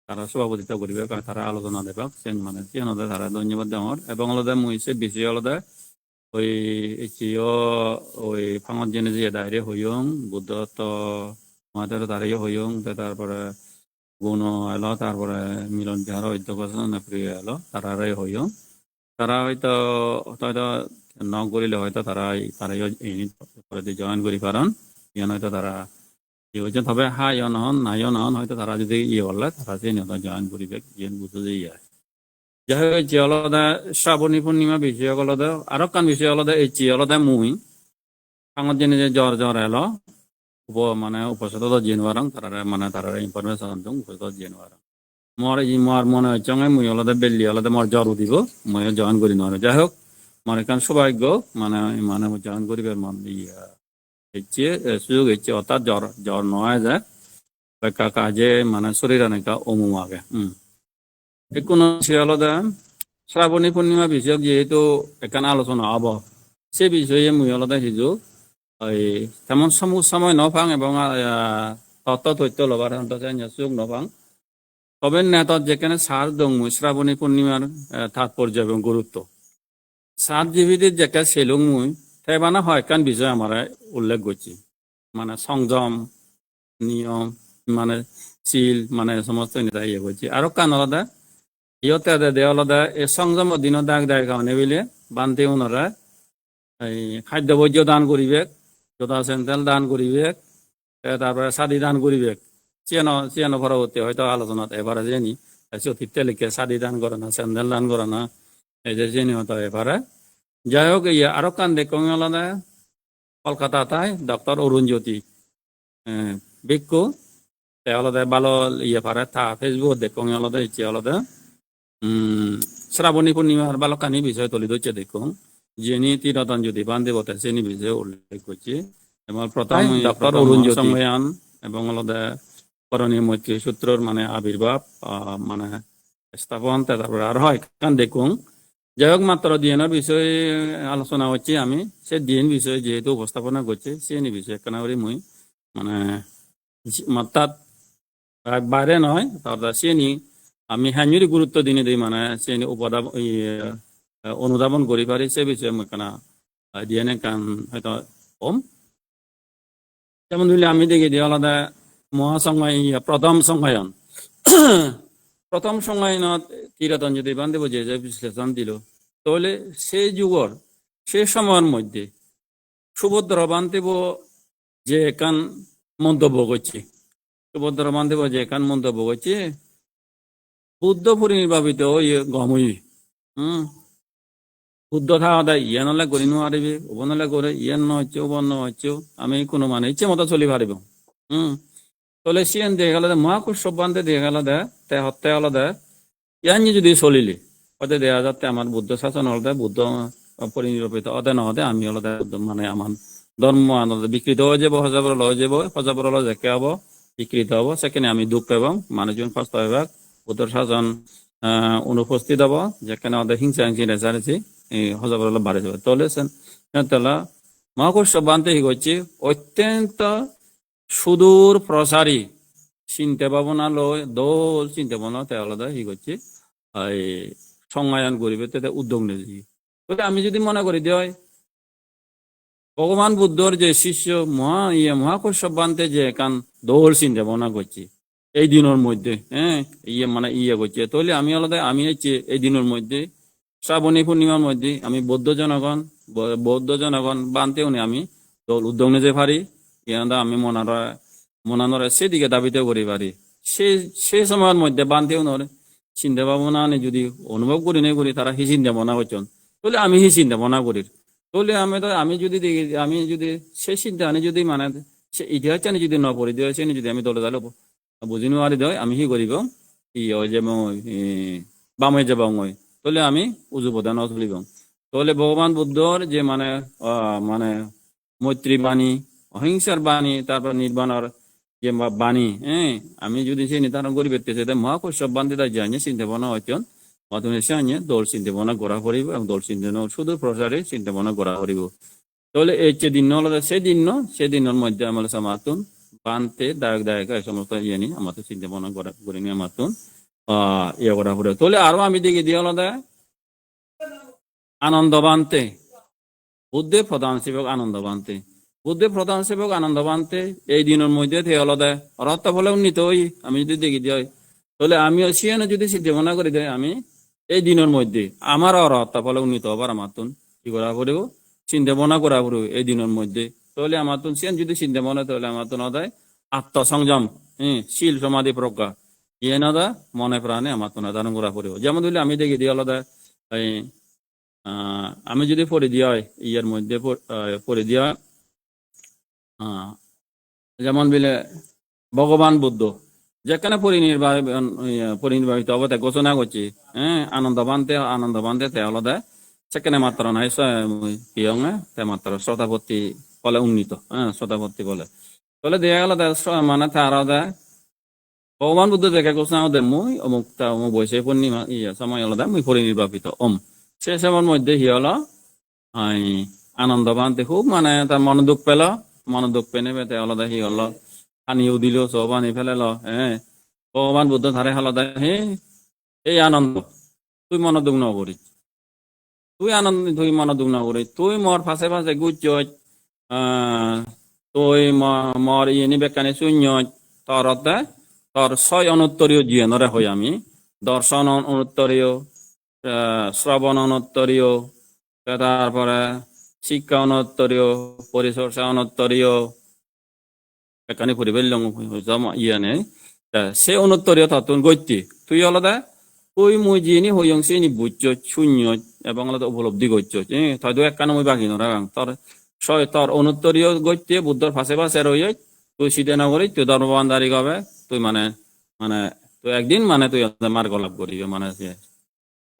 তারা সভাপতিত্ব করিবে তারা আলোচনা দেবে মানে সিনদে তারা ধন্যবাদ দেওয়ার এবং আলাদা মুইছে বেশি আলাদা ওই ওই ফাঙত জেনে যে দায়রে হইয়ং বুদ্ধত্ব মাদের দাঁড়িয়ে হইয়ং তারপরে গুণ এলো তারপরে মিলন বিহার অধ্যক্ষ প্রিয় এলো তারাই হইয়ং তারা হয়তো হয়তো ন করিলে হয়তো তারাই জয়েন করি কারণ ইয়ান হয়তো তারা হয়েছে তবে হ্যাঁ ইয় নহন না ইয় নহন হয়তো তারা যদি করলে তারা যে নিহত জয়েন করিবে ইয়েন বুঝে যে যাই হোক যে আলাদা শ্রাবণী পূর্ণিমা বিষয় আলাদা আরো কান বিষয় আলাদা এই চি আলাদা মুই কাঙত জেনে যে জ্বর এলো মানে উপস্থিত জেনুয়ারং তারা মানে তারা ইনফরমেশন উপস্থিত জেনুয়ারং মোর মনে হচ্ছে মুই আলাদা বেল্লি আলাদা মোর জ্বর দিব মই জয়েন করি নয় যাই হোক মানে কারণ সৌভাগ্য মানে মানে জয়েন করিবে হচ্ছে সুযোগ হচ্ছে অর্থাৎ জ্বর নয় যায় কাজে মানে শরীর অনেকটা অমু আগে কোনো সে আলাদা শ্রাবণী পূর্ণিমা বিষয়ক যেহেতু এখানে আলোচনা হব সে বিষয়ে মুই আলাদা হিজু ওই তেমন সময় নপাং এবং তথ্য লবার সুযোগ নপাং তবে নেতার যেখানে সার দং মুই শ্রাবণী পূর্ণিমার তাৎপর্য এবং গুরুত্ব সাত জীবিদের যেটা সেলুং মুই তাই মানে হয় কান বিষয় আমার উল্লেখ করছি মানে সংযম নিয়ম মানে শিল মানে সমস্ত নেতা ইয়ে করছি আরো কান আলাদা ইয়তে দে আলাদা এই সংযম দিন দাগ দেয় কারণে বুঝলে বানতে ওনারা এই খাদ্য বর্জ্য দান করিবে যথা সেন্ট্রাল দান করিবে তারপরে সাদি দান করিবে চিয়ানো পরবর্তী হয়তো আলোচনাত এবারে জেনি চতুর্থ লিখে সাদি দান করে না স্যান্ডেল দান করে না এই যে জেনি হতো এবারে যাই হোক ইয়ে আরো কান দেখুন আলাদা কলকাতায় ডক্টর অরুণ জ্যোতি ভিক্ষু আলাদা ভালো ইয়ে পারে তা ফেসবুক দেখুন আলাদা ইচ্ছে আলাদা শ্রাবণী পূর্ণিমার বালকানি বিষয় তুলি ধরছে দেখুন যিনি তীরতন জ্যোতি বান্ধবতা শ্রেণী বিষয়ে উল্লেখ করছে এবং প্রথম ডক্টর অরুণ জ্যোতিয়ান এবং আলাদা করণীয় মৈত্রী সূত্রর মানে আবির্ভাব মানে স্থাপন তারপরে আর হয় কান দেখুন যাই হোক মাত্র ডিএনএর বিষয়ে আলোচনা হচ্ছে আমি সে ডিএন বিষয়ে যেহেতু উপস্থাপনা করছে সে বিষয়ে কেন করি মুই মানে তার বাইরে নয় তারপর সে আমি হ্যাঁ গুরুত্ব দিনে দিই মানে সে অনুধাবন করি পারি সে বিষয়ে মই কেন ডিএনএ কান হয়তো কম যেমন ধরলে আমি দেখি দিই আলাদা মহাসংঘায় প্রথম সংঘায়ন প্রথম সংঘায়নত তীরতন যদি বান্ধব যে বিশ্লেষণ দিল তাহলে সেই যুগর সে সময়ের মধ্যে সুভদ্র বান্ধব যে একান মন্তব্য করছে সুভদ্র বান্ধব যে একান মন্তব্য করছে বুদ্ধ পরিনির্বাপিত গমই বুদ্ধ থাকা ইয়ে নলে করি নোৱাৰিবি উব নলে করে ইয়ে নহচ্ছে উব নহচ্ছে আমি কোনো মানে ইচ্ছে মতো চলি পারিব তাহলে সিয়ান দিয়ে গেল মহাকুশ বান্ধে দিয়ে গেল তে হত্যা হল ইয়ানি যদি চলিলি হতে দেখা যাতে আমার বুদ্ধ শাসন হল বুদ্ধ পরিনির্বাপিত অদে নহতে আমি হল মানে আমার ধর্ম আনন্দ বিকৃত হয়ে যাব হজাবর লয়ে যাব হজাবর ল জেকে হব বিকৃত হব সেখানে আমি দুঃখ এবং মানুষজন কষ্ট হবে বুদ্ধর শাসন অনুপস্থিত হব যেখানে আমাদের হিংসা হিংসি রেচারেছি হজাবর বাড়ে যাবে তাহলে মহাকুশ বান্ধে হি করছি অত্যন্ত সুদূর প্রসারী চিন্তা ভাবনা লয় দোল চিন্তা ভাবনা আলাদা হি করছে এই সংজ্ঞায়ন করিবে তাতে উদ্যোগ নিয়েছি আমি যদি মনে করি হয় ভগবান বুদ্ধর যে শিষ্য মহাকুশ বান্ধে যে একান দোল চিন্তা ভাবনা করছি এই দিনের মধ্যে মানে করছে তাহলে আমি আলাদা আমি এই দিনের মধ্যে শ্রাবণী পূর্ণিমার মধ্যে আমি বৌদ্ধ জনগণ বানতেও নি আমি দল উদ্যোগ নিতে পারি ইয়াদা আমি মনানরা সেদিকে দাবিতে করি পারি সেই সময়ের মধ্যে বানতেও নয় চিন্তা ভাবনা যদি অনুভব করি নাই করি তারা হি চিন্তা ভাবনা করছেন তাহলে আমি হি চিন্তা ভাবনা করি তাহলে আমি যদি দেখি আমি যদি সেই চিন্তা আনি যদি মানে সে ইতিহাস জানি যদি ন পড়ি দিয়ে যদি আমি দলে দলে বুঝি নোৱাৰি দেয় আমি কি করিব ই হয় যে মই বামে যাব মই তাহলে আমি উজু প্রদান চলিব তাহলে ভগবান বুদ্ধর যে মানে মৈত্রী বাণী অহিংসার বাণী তারপর নির্বাণর যে বাণী আমি যদি সেই নির্ধারণ করি পেতেছে মহাকর্ষব বান্ধে তাই জানিয়ে চিন্তা ভাবনা হচ্ছেন মাধ্যমে সে দল চিন্তা ভাবনা করা করিব এবং দল চিন্তা শুধু প্রসারে চিন্তা ভাবনা করা করিব তাহলে এই যে দিন হলো সেদিনের মধ্যে আমার মাতুন বানতে দায়ক এই সমস্ত ইয়ে নিয়ে আমাদের চিন্তা ভাবনা করে নিয়ে মাতুন ইয়ে করা পড়ে তাহলে আরো আমি দেখি দিয়ে হলো আনন্দ বানতে বুদ্ধের প্রধান সেবক আনন্দ বানতে এই দিনের মধ্যে হলো রত্তা ফলে উন্নীত হই আমি যদি দেখি দিই তাহলে আমিও সিয়ানে যদি চিন্তা ভাবনা করি দেয় আমি এই দিনের মধ্যে আমার রত্তা ফলে উন্নীত হবার আমার কি করা পড়ব চিন্তা ভাবনা করা পড়ব এই দিনের মধ্যে তাহলে আমার সিয়ান যদি চিন্তা ভাবনা তাহলে আমার নদায় আত্মসংযম শীল সমাধি প্রজ্ঞা ইয়ে নদা মনে প্রাণে আমার ধারণ করা পড়ব যেমন ধরলে আমি দেখি দিই আলাদা আমি যদি পড়ে দিয়া ইয়ের মধ্যে পড়ে দিয়া যেমন বলে ভগবান বুদ্ধ যেখানে পরিনির্বাহিত অবস্থায় ঘোষণা করছি আনন্দ বানতে আলাদা সেখানে মাত্র নাই মাত্র শ্রোতাপত্তি বলে উন্নীত শ্রোতাপত্তি বলে তাহলে দেখা গেল মানে তার ভগবান বুদ্ধ দেখে ঘোষণা ওদের মুই অমুক বয়সে পূর্ণিমা সময় আলাদা মুই পরিনির্বাপিত সে সময়ের মধ্যে হি হলো আনন্দ বানতে খুব মানে তার মনোদুঃখ পেনে পেতে আলাদা হি হলো আনিও দিল সব আনি ফেলালো ভগবান বুদ্ধ ধারে আলাদা এই আনন্দ তুই মনোদুঃখ নকরি তুই মনোদুঃখ নকরি তুই মোর ফাঁসে গুচ্ছ তুই মর ইয়ে বেকানি শূন্য তোর ছয় অনুত্তরীয় জীবনরে হই আমি দর্শন অনুত্তরীয় শ্রবণ অনুত্তরীয় তারপরে শিক্ষা অনুত্তরীয় পরিচর্যা অনুত্তরীয় এখানে পরিবেল ইয়ে নেই সে অনুত্তরীয় তত্ত্ব গত্যি তুই আলাদা তুই মুই যিনি হইং সে বুঝছ শূন্য এবং আলাদা উপলব্ধি করছ হয়তো একখানে মুই বাকি নরা তোর অনুত্তরীয় গত্যে বুদ্ধর ফাঁসে রয়ে তুই সিদ্ধে নগরী তুই ধর্মবান্ধারি হবে তুই মানে তুই একদিন তুই মার্গ লাভ করিবে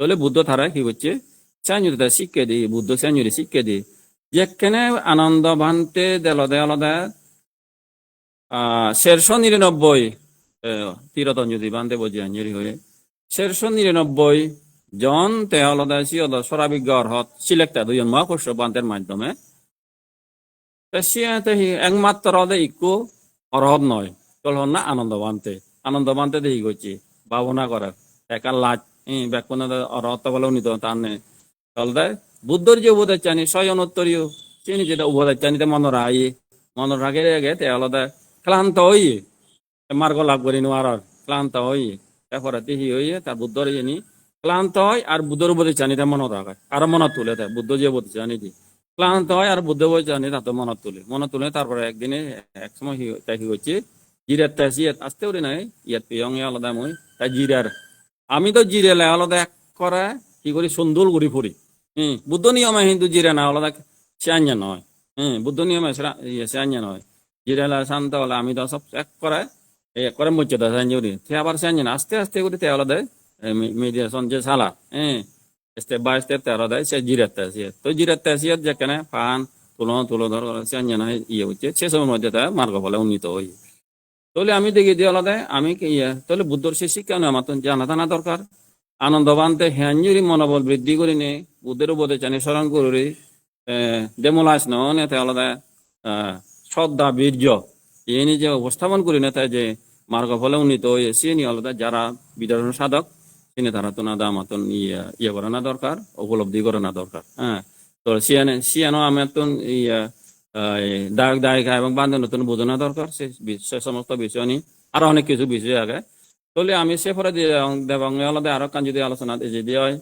তাহলে বুদ্ধ তারা কি করছে স্যাঞ্জুরি শিক্ষা দি বুদ্ধ স্যাঞ্জুরি শিক্ষা দি যেখানে আনন্দ বানতে দেলদে 199 তীরতন যদি বানতে বজি আঞ্জুরি হয়ে 199 জন তেহলদা সিয়দ স্বরাবিজ্ঞ অর্হত সিলেক্ট দুজন মহাকর্ষ বান্তের মাধ্যমে একমাত্র ইকু অর্হত নয় চল না আনন্দ বানতে দেখি করছি ভাবনা করা একা লাজ ব্যাকুণ অর্হত বলে উন্নীত তার নেই চলতে বুদ্ধর যে উপদেশ চানি ছয় অনুত্তরীয় চিনি যেটা উপদেশ চানিতে মনের রাগে তে আলাদা ক্লান্ত হই মার্গ লাভ করি নোয়ার ক্লান্ত হই তারপরে তিহি হইয়ে তার বুদ্ধর জানি ক্লান্ত হয় আর বুদ্ধর উপদেশ চানিতে মনত রাখে আর মনত তুলে দেয় বুদ্ধ যে উপদেশ জানি দি ক্লান্ত হয় আর বুদ্ধ বই জানি তা তো মনত তুলে তারপরে একদিনে এক সময় তাই কি করছে জিরাত তাসিয়াত আসতে পারি নাই ইয়াত পিয়ং আলাদা মই তাই জিরার আমি তো জিরে আলাদা এক করে কি করি সুন্দর ঘুরি ফুরি বুদ্ধ নিয়মে কিন্তু জিরে না আলাদা সেআঞ্জা নয় বুদ্ধ নিয়মে সেআঞ্জা নয় জিরে শান্ত হলে আমি তো সব এক করে মুচ্চতা সেঞ্জুরি সে আবার সেআঞ্জা না আস্তে করি তে আলাদা মেডিটেশন যে সালা স্টেপ বাই স্টেপ তে আলাদা সে জিরাত তাসিয়াত তো জিরাত তাসিয়াত যেখানে পান তুলো ধর সেআঞ্জা না ইয়ে হচ্ছে সে সময়ের মধ্যে তার মার্গ ফলে উন্নীত হই তাহলে আমি দেখি দিয়ে আলাদা আমি তাহলে বুদ্ধর সে শিক্ষা নয় আমার জানা দরকার আনন্দ বানতে হ্যাঞ্জুরি মনোবল বৃদ্ধি করি নে বুদ্ধের উপদেশ জানি স্মরণ করি ডেমোলাস নে আলাদা শ্রদ্ধা বীর্য এ নিজে উপস্থাপন করি না তাই যে মার্গ ফলে উন্নীত হয়ে সে নিয়ে আলাদা যারা বিদর্শন সাধক তিনি তারা তো না দামাতন ইয়ে করে না দরকার উপলব্ধি করে না দরকার তো সিয়ানো আমার তো দায়িকা এবং বান্ধব নতুন বোঝানো দরকার সে সমস্ত বিষয় নিয়ে আরো অনেক কিছু বিষয় আগে তাহলে আমি সে পরে দেবাঙ্গে আলাদা আরো কান যদি আলোচনা যদি হয়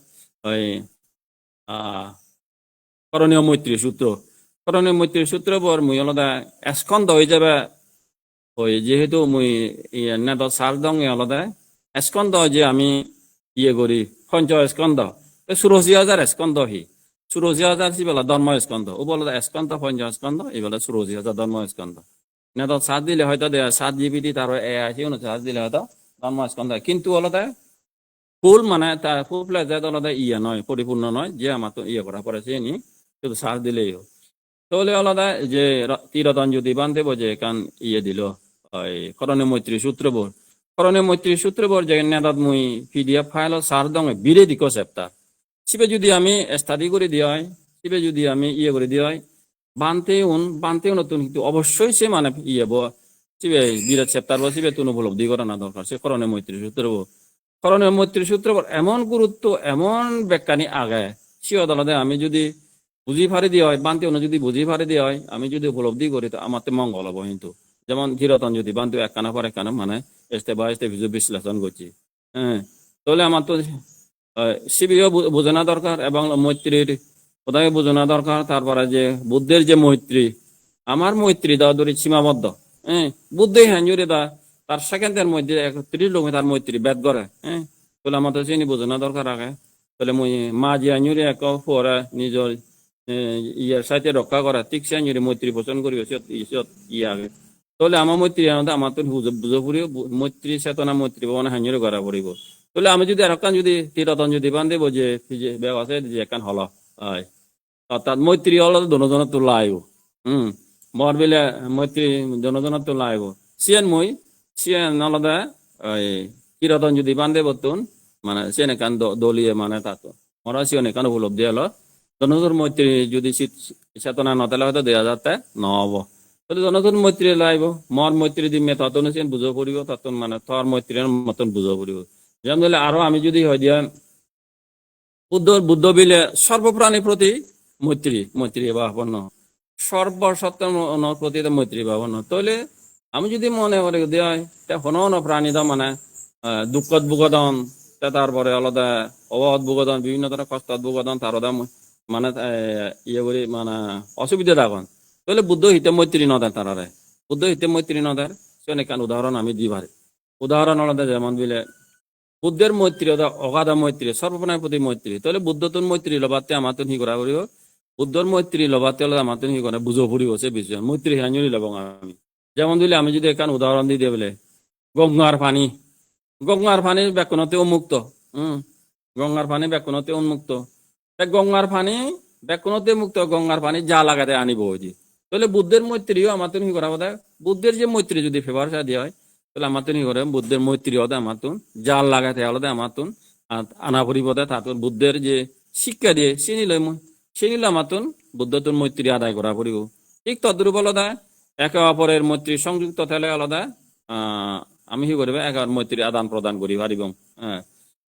করণীয় মৈত্রী সূত্র করণীয় মৈত্রী সূত্র পর মুই আলাদা স্কন্ধ হয়ে যাবে ওই যেহেতু মুই নেদ সার দং আলাদা স্কন্ধ যে আমি করি পঞ্চ স্কন্ধ সুরসি হাজার স্কন্ধ হি সুরসি হাজার সিবেলা ধর্ম স্কন্ধ ও বলে স্কন্ধ পঞ্চ স্কন্ধ এইবেলা সুরসি হাজার ধর্ম স্কন্ধ নেদ সাত দিলে হয়তো 7 GB তার আছে সাত দিলে হয়তো ধর্ম স্কন্ধ কিন্তু আলাদা ফুল মানে তার ফুল ফ্লেজেড আলাদা নয় পরিপূর্ণ নয় যে আমার তো করা পড়েছে নি শুধু সার দিলেই হোক তাহলে আলাদা যে তিরতন যদি বান্ধব যে কান দিল ওই করণীয় মৈত্রী সূত্রবর করণীয় মৈত্রী সূত্রবর যে নেদাত মুই PDF ফাইল সার দং বিরে দিক চেপ্টার সিবে যদি আমি স্টাডি করে দিয়ে হয় সিবে যদি আমি করে দিয়ে হয় বানতে নতুন কিন্তু অবশ্যই সে মানে সিবে বিরাট চেপ্টার বা সিবে তুন উপলব্ধি করা না দরকার সে করণীয় মৈত্রী সূত্রবর করণীয় মৈত্রী সূত্রবর এমন গুরুত্ব এমন ব্যাখ্যানি আগে সে আদালতে আমি যদি বুঝি ফারি দিয়ে হয় বানতে যদি বুঝি ফারি দিয়ে হয় আমি যদি উপলব্ধি করি তো আমার তো মঙ্গল হবো কিন্তু যেমন ধীরতন যদি বানতে একখানা পর একখানা মানে বিশ্লেষণ করছি হ্যাঁ তাহলে আমার তো শিবিও বোঝানো দরকার এবং মৈত্রীর কোথায় বোঝানো দরকার তারপরে যে বুদ্ধের যে মৈত্রী আমার মৈত্রী দা ধরি সীমাবদ্ধ হ্যাঁ বুদ্ধই হ্যাঞ্জুরি দা তার সেকেন্ডের মধ্যে 30 লোক তার মৈত্রী বেদ করে হ্যাঁ তাহলে আমার তো চিনি বোঝানো দরকার আগে তাহলে মই মা যে আঞ্জুরি এক পরে নিজের সাথে রক্ষা করা ঠিক সে আঞ্জুরি মৈত্রী পোষণ করি আগে তাহলে আমার মৈত্রী আমার তো বুঝো পড়িব মৈত্রী চেতনা মৈত্রী ভাবনা হাঞ্জুরি করা পড়িব তাহলে আমি যদি এরকান যদি তিরতন যদি বান্ধব যে বেগ আছে যে একান হল হয় অর্থাৎ মৈত্রী হল দনজনের তোলা আইব মর বিলে মৈত্রী জনজনের তোলা আইব সিয়ান আলাদা ওই তিরতন যদি বান্ধব তুন মানে সিয়ান একান দলীয় মানে তাত মরা সিয়ান একান উপলব্ধি হলো জনজর মৈত্রী যদি চেতনা নতালে হয়তো 2000 নহব তাহলে জনজন মৈত্রী লাইব মর মৈত্রী দিমে ততন সিয়ান বুঝো পড়িব ততন মানে থর মৈত্রীর মতন বুঝো পড়িব যেমন ধরলে আরো আমি যদি হয় দিয়া বুদ্ধ বিলে সর্বপ্রাণী প্রতি মৈত্রী ভাবাপন্ন সর্বসত্তার প্রতি মৈত্রী ভাবাপন্ন তাহলে আমি যদি মনে করে দেয় হন প্রাণী দা মানে দুঃখত ভুগদন তারপরে আলাদা অবাধ ভুগদন বিভিন্ন ধরনের কষ্ট ভুগদন তার মানে করি মানে অসুবিধা রাখুন তাহলে বুদ্ধ হিতে মৈত্রী নদার তারারে বুদ্ধ হিতে মৈত্রী নদার সে অনেক উদাহরণ আমি দি পারি উদাহরণ আলাদা যেমন বিলে বুদ্ধের মৈত্রী অগাধ মৈত্রী সর্বপ্রাণীর প্রতি মৈত্রী তাহলে বুদ্ধতন মৈত্রী লবাতে আমার হি করা করিব বুদ্ধর মৈত্রী লবাতে হলে আমার হি করে বুঝো পড়িব সে বিষয় মৈত্রী হাঞ্জুরি লব আমি যেমন দিলে আমি যদি এখান উদাহরণ দিয়ে বলে গঙ্গার পানি ব্যাকুণতে উন্মুক্ত গঙ্গার পানি ব্যাকুণতে উন্মুক্ত গঙ্গার পানি ব্যাকুণতে মুক্ত গঙ্গার পানি যা লাগাতে আনিব ওই তাহলে বুদ্ধের মৈত্রীও আমার হি করা বোধ বুদ্ধের যে মৈত্রী যদি ফেভার দিয়ে হয় তাহলে আমার তো করে বুদ্ধের মৈত্রী হতে আমার তুন জাল লাগাতে হলে আমার তুন আনা পরিবদে তার বুদ্ধের যে শিক্ষা দিয়ে সে নিলে আমার তুন বুদ্ধ তুন মৈত্রী আদায় করা পড়িব ঠিক তদ্রুপ আলাদা একে অপরের মৈত্রী সংযুক্ত থাকলে আলাদা আমি কি করবে একে মৈত্রী আদান প্রদান করি পারিব হ্যাঁ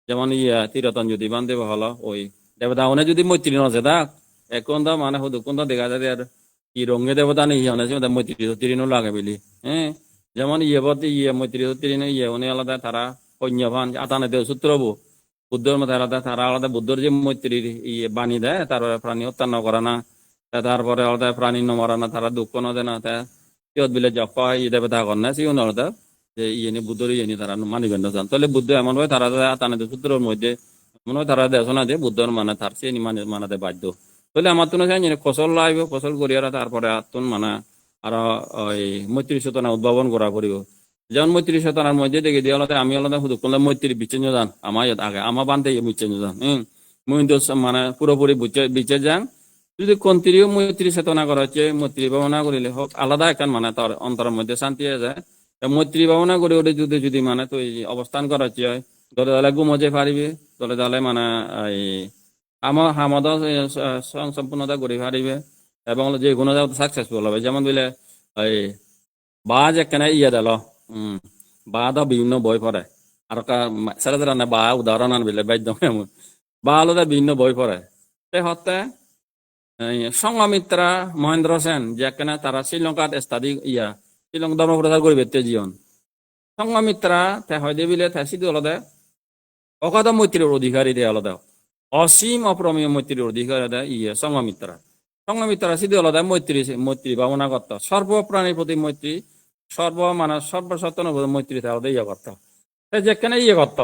যেমন তিরতন যদি বান্ধব হলো ওই দেবতা অনে যদি মৈত্রী নজে দেখ এখন তো মানে কোন দেখা যায় আর কি রঙে দেবতা নেই মৈত্রী লাগে বলি হ্যাঁ যেমন মৈত্রী উনি আলাদা তারা কন্যাভান আতানে দেব সূত্রবু বুদ্ধর মধ্যে আলাদা তারা আলাদা বুদ্ধর যে মৈত্রীর বাণী দেয় তার প্রাণী হত্যা ন করে না তারপরে আলাদা প্রাণী ন মরা না তারা দুঃখ ন দেয় না কিয়ত বিলে যক দেবতা কর না সিও আলাদা যে বুদ্ধর তারা মানিবেন না তাহলে বুদ্ধ এমন হয় তারা আতানে দেব সূত্রের মধ্যে মনে হয় তারা দেশনা যে বুদ্ধর মানে তার সে মানাতে বাধ্য তাহলে আমার তো ফসল লাইব ফসল করিয়ারা তারপরে আত্মন মানে আর ওই মৈত্রী চেতনা উদ্ভাবন করা পড়িব যেমন মৈত্রী চেতনার মধ্যে দেখে দিয়ে আলাদা আমি আলাদা শুধু কোন মৈত্রী বিচ্ছিন্ন যান আমার আগে আমার বান্ধে বিচ্ছিন্ন যান মুই মানে পুরোপুরি বিচ্ছেদ যান যদি কন্ত্রীয় মৈত্রী চেতনা করা হচ্ছে মৈত্রী ভাবনা করিলে হোক আলাদা একান মানে তার অন্তরের মধ্যে শান্তি হয়ে যায় মৈত্রী ভাবনা করে ওটা যদি মানে তো অবস্থান করা হচ্ছে দলে দলে গুমজে পারিবে দলে দলে মানে এই আমার হামদ সম্পূর্ণতা করে পারিবে এবং যে কোনো সাকসেসফুল হবে যেমন বলে এই বাজ একখানে দিল বা বিভিন্ন বই পড়ে আর ছেলেদের বা উদাহরণ আনবিলে বাধ্য বা আলাদা বিভিন্ন বই পড়ে সে হতে সংঘমিত্রা মহেন্দ্র সেন যে একখানে তারা শ্রীলঙ্কাত স্টাডি শ্রীলঙ্কা ধর্ম প্রচার করবে জীবন সংঘমিত্রা তে হয় দিবিলে সিধু আলাদা অগাধ মৈত্রীর অধিকারী দিয়ে আলাদা অসীম অপ্রমেয় মৈত্রীর অধিকার দেয় সংঘমিত্রা। সংঘমিত্রা সিদ্ধি হলো দেয় মৈত্রী ভাবনা করত সর্বপ্রাণীর প্রতি মৈত্রী, সর্বসত্তন মৈত্রী তাহলে করত। যেখানে করত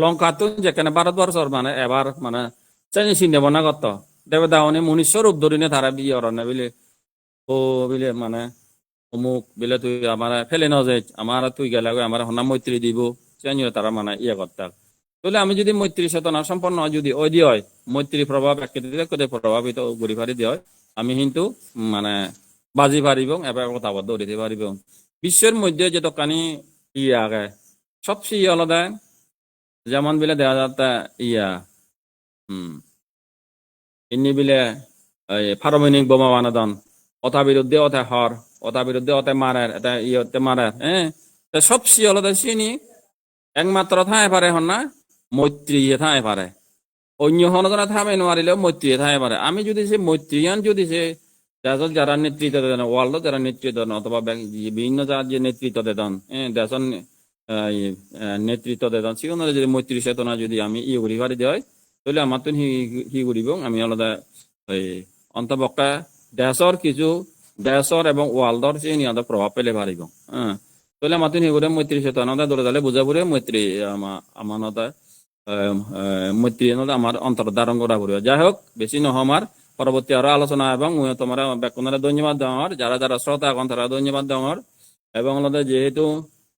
লঙ্কা তো যেখানে ভারতবর্ষর মানে এবার মানে চাইনি চিন্তা ভাবনা করত দেবে দাওনে মনুষ্য রূপ ধরিনে তারা বিয়ে অরণ্য বিলে ও বিলে মানে অমুক বিলে তুই আমার ফেলে ন যাই আমার তুই গেলে আমার হনা মৈত্রী দিব চাইনিও তারা মানে করতাম। তাহলে আমি যদি মৈত্রী চেতনা সম্পন্ন যদি ওই দিয়ে হয় মৈত্রী প্রভাব একেবারে প্রভাবিত গড়ি ফারি দিয়ে হয় আমি কিন্তু মানে বাজি পারিব এবার কথাবদ্ধ দিতে পারিব। বিশ্বের মধ্যে যে দোকানি আগে সবচেয়ে আলাদা যেমন বিলে দেওয়া যাতে হম ইনি বিলে পারমাণবিক বোমা বানাদন অথা বিরুদ্ধে অথা হর অথা বিরুদ্ধে অথা মারার এটা ইয়ে মারার সবচেয়ে আলাদা চিনি একমাত্র থাই পারে হন না মৈত্রী থাই পারে অন্য হনজনা থামে নোৱাৰিলেও মৈত্রী থাই পারে। আমি যদি সে মৈত্রীয়ান যদি সে যারা নেতৃত্ব দেন ওয়ার্ল্ড যারা নেতৃত্ব দেন অথবা বিভিন্ন যারা যে নেতৃত্ব দেন দেশন নেতৃত্ব দেন সেখানে যদি মৈত্রী চেতনা যদি আমি করি পারি দেয় তাহলে আমার তো হি করিব আমি আলাদা ওই অন্তপক্ষে দেশর এবং ওয়ার্ল্ডর সে নিয়ত প্রভাব পেলে পারিব। হ্যাঁ তাহলে আমার তো হি করে মৈত্রী চেতনা দৌড়ে দালে বুঝাবুরে মৈত্রী আমানত মৈত্রী আমার অন্তর ধারণ করা পড়বে। যাই হোক বেশি নহ আমার পরবর্তী আরো আলোচনা এবং তোমার ব্যাকুণারা ধন্যবাদ দেওয়ার যারা যারা শ্রোতা এখন তারা ধন্যবাদ দেওয়ার এবং যেহেতু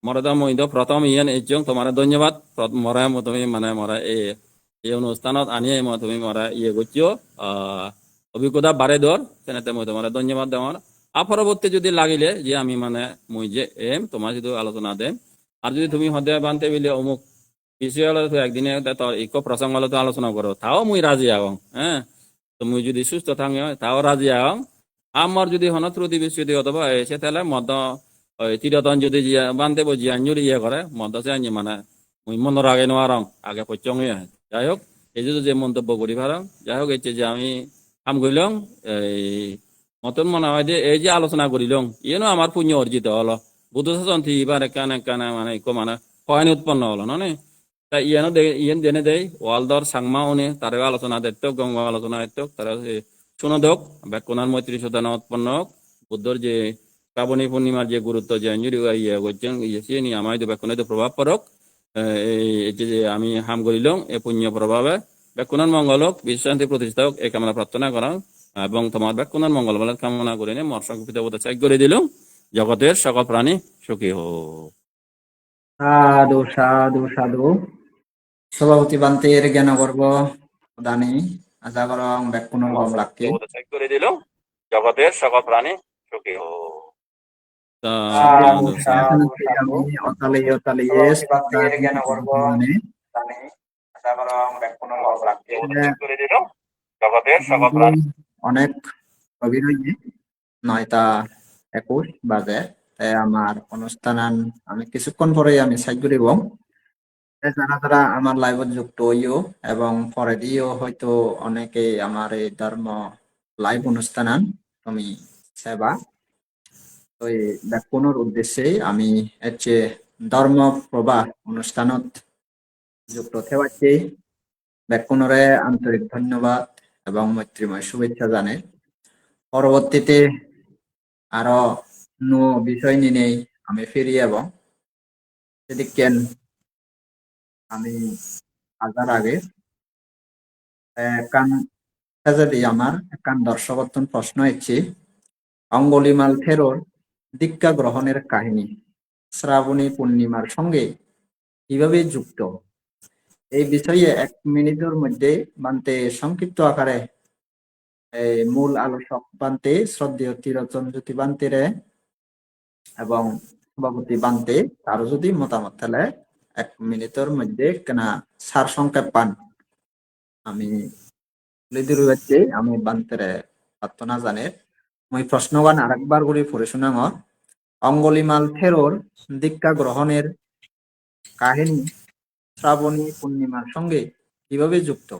মরদা মহিদ প্রথম ইয়ান এই তোমার ধন্যবাদ মরা তুমি মানে মরা এই অনুষ্ঠানত আনিয়ে তুমি মরা করছো অভিজ্ঞতা বাড়ে দর তেনেতে মই তোমার ধন্যবাদ দেওয়ার। আর পরবর্তী যদি লাগিলে যে আমি মানে মই যে তোমার যদি আলোচনা দেম আর যদি তুমি হদে বানতে বিলে অমুক বিষয় হলে একদিনে ইকো প্রসঙ্গ হলে তো আলোচনা করো তাও মুই রাজি আহং। হ্যাঁ তো মুই যদি সুস্থ থাকি তাও রাজি আহং। আমার যদি হন ত্রুটি বিচ্ছুতি অথবা এসে তাহলে মদ তিরতন যদি বানতে জিয়ান যদি করে মদ সে মানে মুই মনের আগে নোয়ারং আগে পচং যাই হোক এই যে মন্তব্য করি ভারং যাই হোক এই যে আমি কাম করিলং এই মতন মনে হয় যে এই যে আলোচনা করিলং ইয়েনো আমার পুণ্য অর্জিত হলো বুদ্ধ শাসন থি এবার একানে মানে মানে কয়নি উৎপন্ন হলো না তা ইয়েন জেনে দেয় ওয়ালদর সাংমা উনি তারও আলোচনা দেখত গঙ্গা আলোচনা দেখত তারা শুনো দোক ব্যাকুণার মৈত্রী সদানা উৎপন্ন হোক বুদ্ধর যে শ্রাবণী পূর্ণিমার যে গুরুত্ব যে অঞ্জলি করছেন সে নিয়ে আমায় ব্যাকুণে প্রভাব পড়ক এই যে আমি হাম করিলাম এই পুণ্য প্রভাবে ব্যাকুণার মঙ্গল হোক বিশ্বান্তি প্রতিষ্ঠা হোক এই কামনা প্রার্থনা করা এবং তোমার ব্যাকুণার মঙ্গল বলে কামনা করে নিয়ে মর সংকৃত ত্যাগ করে দিলাম। জগতের সকল প্রাণী সুখী হোক। সাধু সাধু সাধু সভাপতি বান্তের জ্ঞান গর্ব দানি আশা করং ব্যাকুণর গম লাগকে ত্যাগ করে দিলাম জগতের সকল প্রাণী সুখী হোক। সাধু সাধু সাধু আমি অতালিয়ে বান্তের জ্ঞান গর্ব দানি আশা করং ব্যাকুণর গম লাগকে ত্যাগ করে দিলাম জগতের সকল প্রাণী অনেক গভীর হয়ে 9টা 21 বাজে তাই আমার অনুষ্ঠান আমি কিছুক্ষণ পরে আমি সাইড করিব। যারা যারা আমার লাইভ যুক্ত হইও এবং পরে দিয়েও হয়তো অনেকে আমার এই ধর্ম লাইভ অনুষ্ঠান তুমি সেবা তো এই ব্যাকুণর উদ্দেশ্যে আমি হচ্ছে ধর্ম প্রবাহ অনুষ্ঠানত যুক্ত থেবাচ্ছি ব্যাকুণরে আন্তরিক ধন্যবাদ এবং মৈত্রীময় শুভেচ্ছা জানে। পরবর্তীতে আরো বিষয় নিয়ে আমি ফিরি এবং সেদিকেন আমি আসার আগে যদি আমার একখান দর্শকত্বন প্রশ্ন হচ্ছে অঙ্গুলিমাল থেরোর দীক্ষা গ্রহণের কাহিনী শ্রাবণী পূর্ণিমার সঙ্গে কিভাবে যুক্ত এই বিষয়ে 1 মিনিটের মধ্যে বানতে সংক্ষিপ্ত আকারে মূল আলোচক বানতে শ্রদ্ধেয় তিরোচন জ্যোতি বান্তেরে এবং সভাপতি বানতে তারও যদি মতামত তাহলে 1 মিনিটের মধ্যে কেনা সার সংক্ষেপ পান আমি আমি বান্তেরে প্রার্থনা জানে মই প্রশ্নগান আরেকবার করে পড়ে শোনাম। অঙ্গুলিমাল থেরোর দীক্ষা গ্রহণের কাহিনী শ্রাবণী পূর্ণিমার সঙ্গে কিভাবে যুক্ত?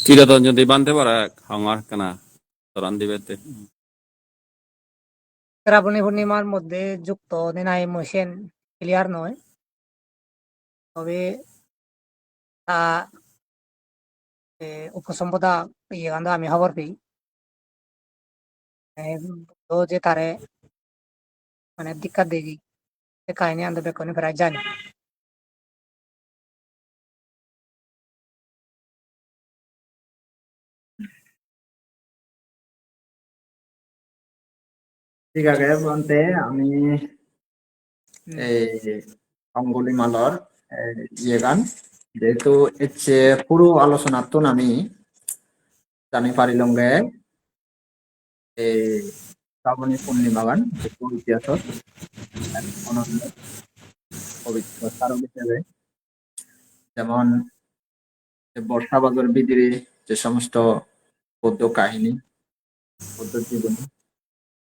চিরতন যদি বানতে পারে হঙার কেনা তরান দিবেতে শ্রাবণী পূর্ণিমার মধ্যে যুক্ত দিনাই মোসেন ক্লিয়ার নয়, তবে তা উপসম্পদা ইয়ে গান্ধা আমি খবর পেয়ে তো যে তারে মানে দীক্ষা দেগি সে কাহিনী আনতে বেকনি প্রায় জানি। ঠিক আছে বলতে আমি এই অঙ্গুলি মালর ইয়ে গান যেহেতু হচ্ছে পুরো আলোচনা তো আমি জানি পারিলঙ্গে এই শ্রাবণী পূর্ণিমা গান যেহেতু ইতিহাসত এক অনন্য পবিত্র স্মারক হিসেবে যেমন বর্ষা বাদল বিদিরে যে সমস্ত পদ্য কাহিনী পদ্য জীবনী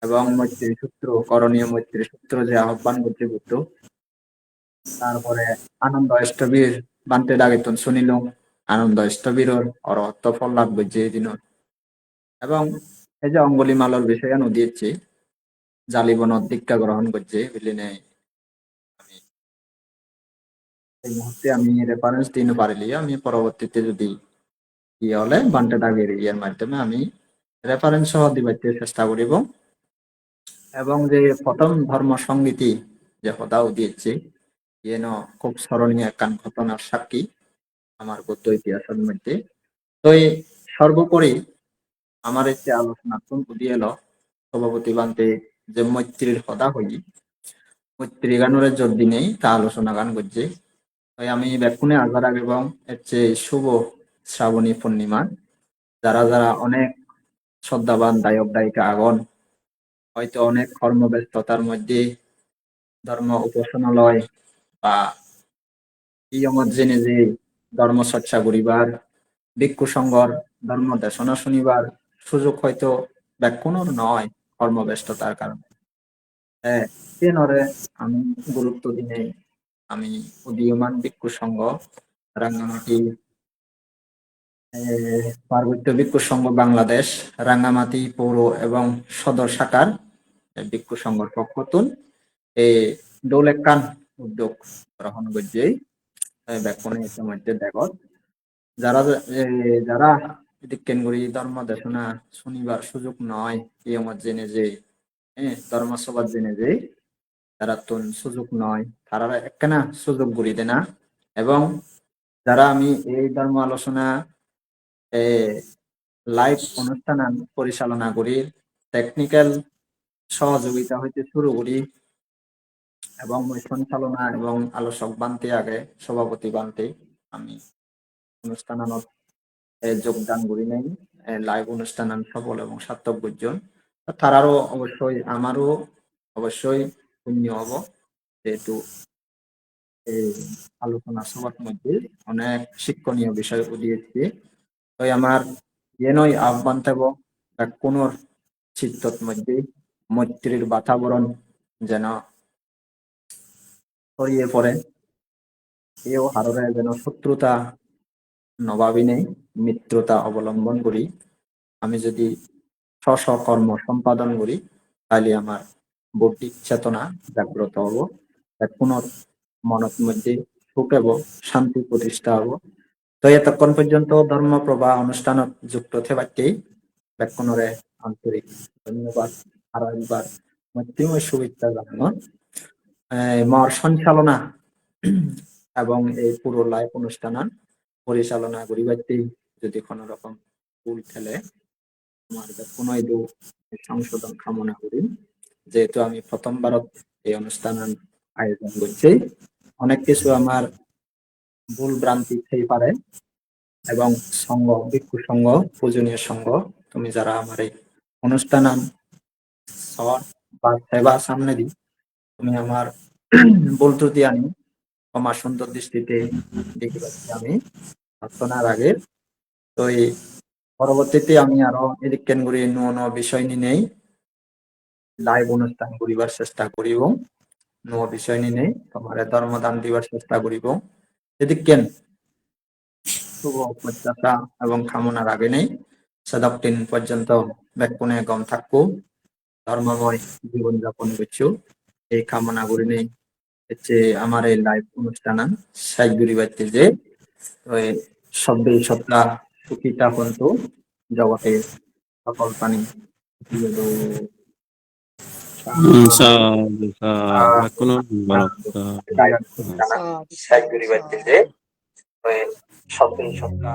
এবং মৈত্রী সূত্র করণীয় মৈত্রী সূত্র যে আহ্বান করতে করতো তারপরে আনন্দ অষ্টবীর বান্তে ডাকিতন শুনিল আনন্দ অষ্টবীরর অরহত্ত ফল লাভ করছে এই দিন এবং এই যে অঙ্গুলি মালর বিষয়ে নদীয়েছে জালিবন দীক্ষা গ্রহণ করছে বুঝলি আমি এই মুহূর্তে আমি রেফারেন্স দিতে পারিলি আমি পরবর্তীতে যদি ইয়ে হলে বান্তে ডাকের ইয়ের মাধ্যমে আমি রেফারেন্স সহ দিবাইতে চেষ্টা করিব এবং যে প্রথম ধর্ম সংগীতি যে হদাও দিয়েছে ইয়েন খুব স্মরণীয় একখান ঘটনার সাক্ষী আমার গদ্য ইতিহাসের মধ্যে। তো এই সর্বোপরি আমার একটি আলোচনা কোন বুঝিয়ে এলো সভাপতি বান্তে যে মৈত্রীর হদা হই মৈত্রী গানের জোর দিনেই তা আলোচনা গান করছে। তাই আমি ব্যাকুনে আগার আগে এবং এর চেয়ে শুভ শ্রাবণী পূর্ণিমা যারা যারা অনেক শ্রদ্ধাবান দায়ক দায়িকা আগন হয়তো অনেক কর্মব্যস্ততার মধ্যে ধর্ম উপাসনালয় বা ইয়মত জেনে যে ধর্ম চর্চা করিবার ভিক্ষু সংঘর ধর্ম দেশনা শুনিবার সুযোগ হয়তো ব্যাকুণর নয় কর্মব্যস্ততার কারণে। হ্যাঁ নরে আমি গুরুত্ব দিনে আমি উদীয়মান ভিক্ষু সংঘ রাঙ্গামাটি পার্বত্য ভিক্ষু সংঘ বাংলাদেশ রাঙ্গামাটি পৌর এবং সদর শাখার ভিক্ষু সংঘর পক্ষতুন এই দৌলেকান উদ্যোগ গ্রহণ করছে ব্যাকুণে ইতিমধ্যে দেখত যারা যারা দিক্কেনগুড়ি ধর্ম দেশনা শুনিবার সুযোগ নয় এই আমার জেনে যে ধর্মসভা জেনে যে তারা তো সুযোগ নয় তারা একখানা সুযোগ গুড়ি দেনা এবং যারা আমি এই ধর্ম আলোচনা লাইভ অনুষ্ঠান পরিচালনা করি টেকনিক্যাল সহযোগিতা হইতে শুরু করি এবং সঞ্চালনা এবং আলোচক বানতে আগে সভাপতি বানতে আমি অনুষ্ঠানত যোগদান করি নাই লাইভ অনুষ্ঠান সফল এবং সার্থক বুঝজন তারারও অবশ্যই আমারও অবশ্যই পুণ্য হব যেহেতু এই আলোচনা সভার মধ্যে অনেক শিক্ষণীয় বিষয় উদিয়েছে। তাই আমার নয় আহ্বান থাকব কোন চিত্তর মধ্যে মৈত্রীর বাতাবরণ যেন ছড়িয়ে পড়ে এও হাররে যেন শত্রুতা নবাবী নেই মিত্রতা অবলম্বন করি আমি যদি স্ব কর্ম সম্পাদন করি তাহলে আমার বৌদ্ধিক চেতনা জাগ্রত হব পুনর মনের মধ্যে সুখ এবং শান্তি প্রতিষ্ঠা হব। তো এতক্ষণ পর্যন্ত ধর্ম প্রবাহ অনুষ্ঠানত যুক্ত থাকতেই ব্যাকুণরে আন্তরিক ধন্যবাদ আর একবার মৈত্রীময় শুভেচ্ছা জানানো মর সঞ্চালনা এবং এই পুরো লাইভ অনুষ্ঠান পরিচালনা করিবারতেই যদি কোনো রকম ভুল খেলে আমার কোনো সংশোধন কামনা করি যেহেতু আমি প্রথমবারত এই অনুষ্ঠান আয়োজন করছি অনেক কিছু আমার ভুল ভ্রান্তি থেই পারে এবং সংঘ ভিক্ষু সংঘ পূজনীয় সংঘ তুমি যারা আমার এই অনুষ্ঠান বা সেবা সামনে দি তুমি আমার ভুল ত্রুটি আনি আমার সুন্দর দৃষ্টিতে দেখে পাচ্ছি আমি প্রার্থনার আগে তো এই পরবর্তীতে আমি আরো এদিকেন করি ন বিষয় নিয়ে লাইভ অনুষ্ঠান করিবার চেষ্টা করিব ন বিষয় নিয়ে তোমার ধর্মদান দিবার চেষ্টা করিব এদিকেন শুভ প্রত্যাশা এবং কামনার আগে নেই সদকদিন পর্যন্ত ব্যাকুণে গম থাকবো ধর্মময় জীবনযাপন করছো এই কামনা করি নেই হচ্ছে আমার এই লাইভ অনুষ্ঠান সাইগুড়ি বাড়িতে যে ওই শব্দে সত্তা সুখিতা হন্তু জগতে সকল প্রাণী Sabi sa Bakuno, balok sa live অনুষ্ঠান সাধু সাধু সাইগুড়ি বাড়িতে সাধু যে ওই শব্দে সত্তা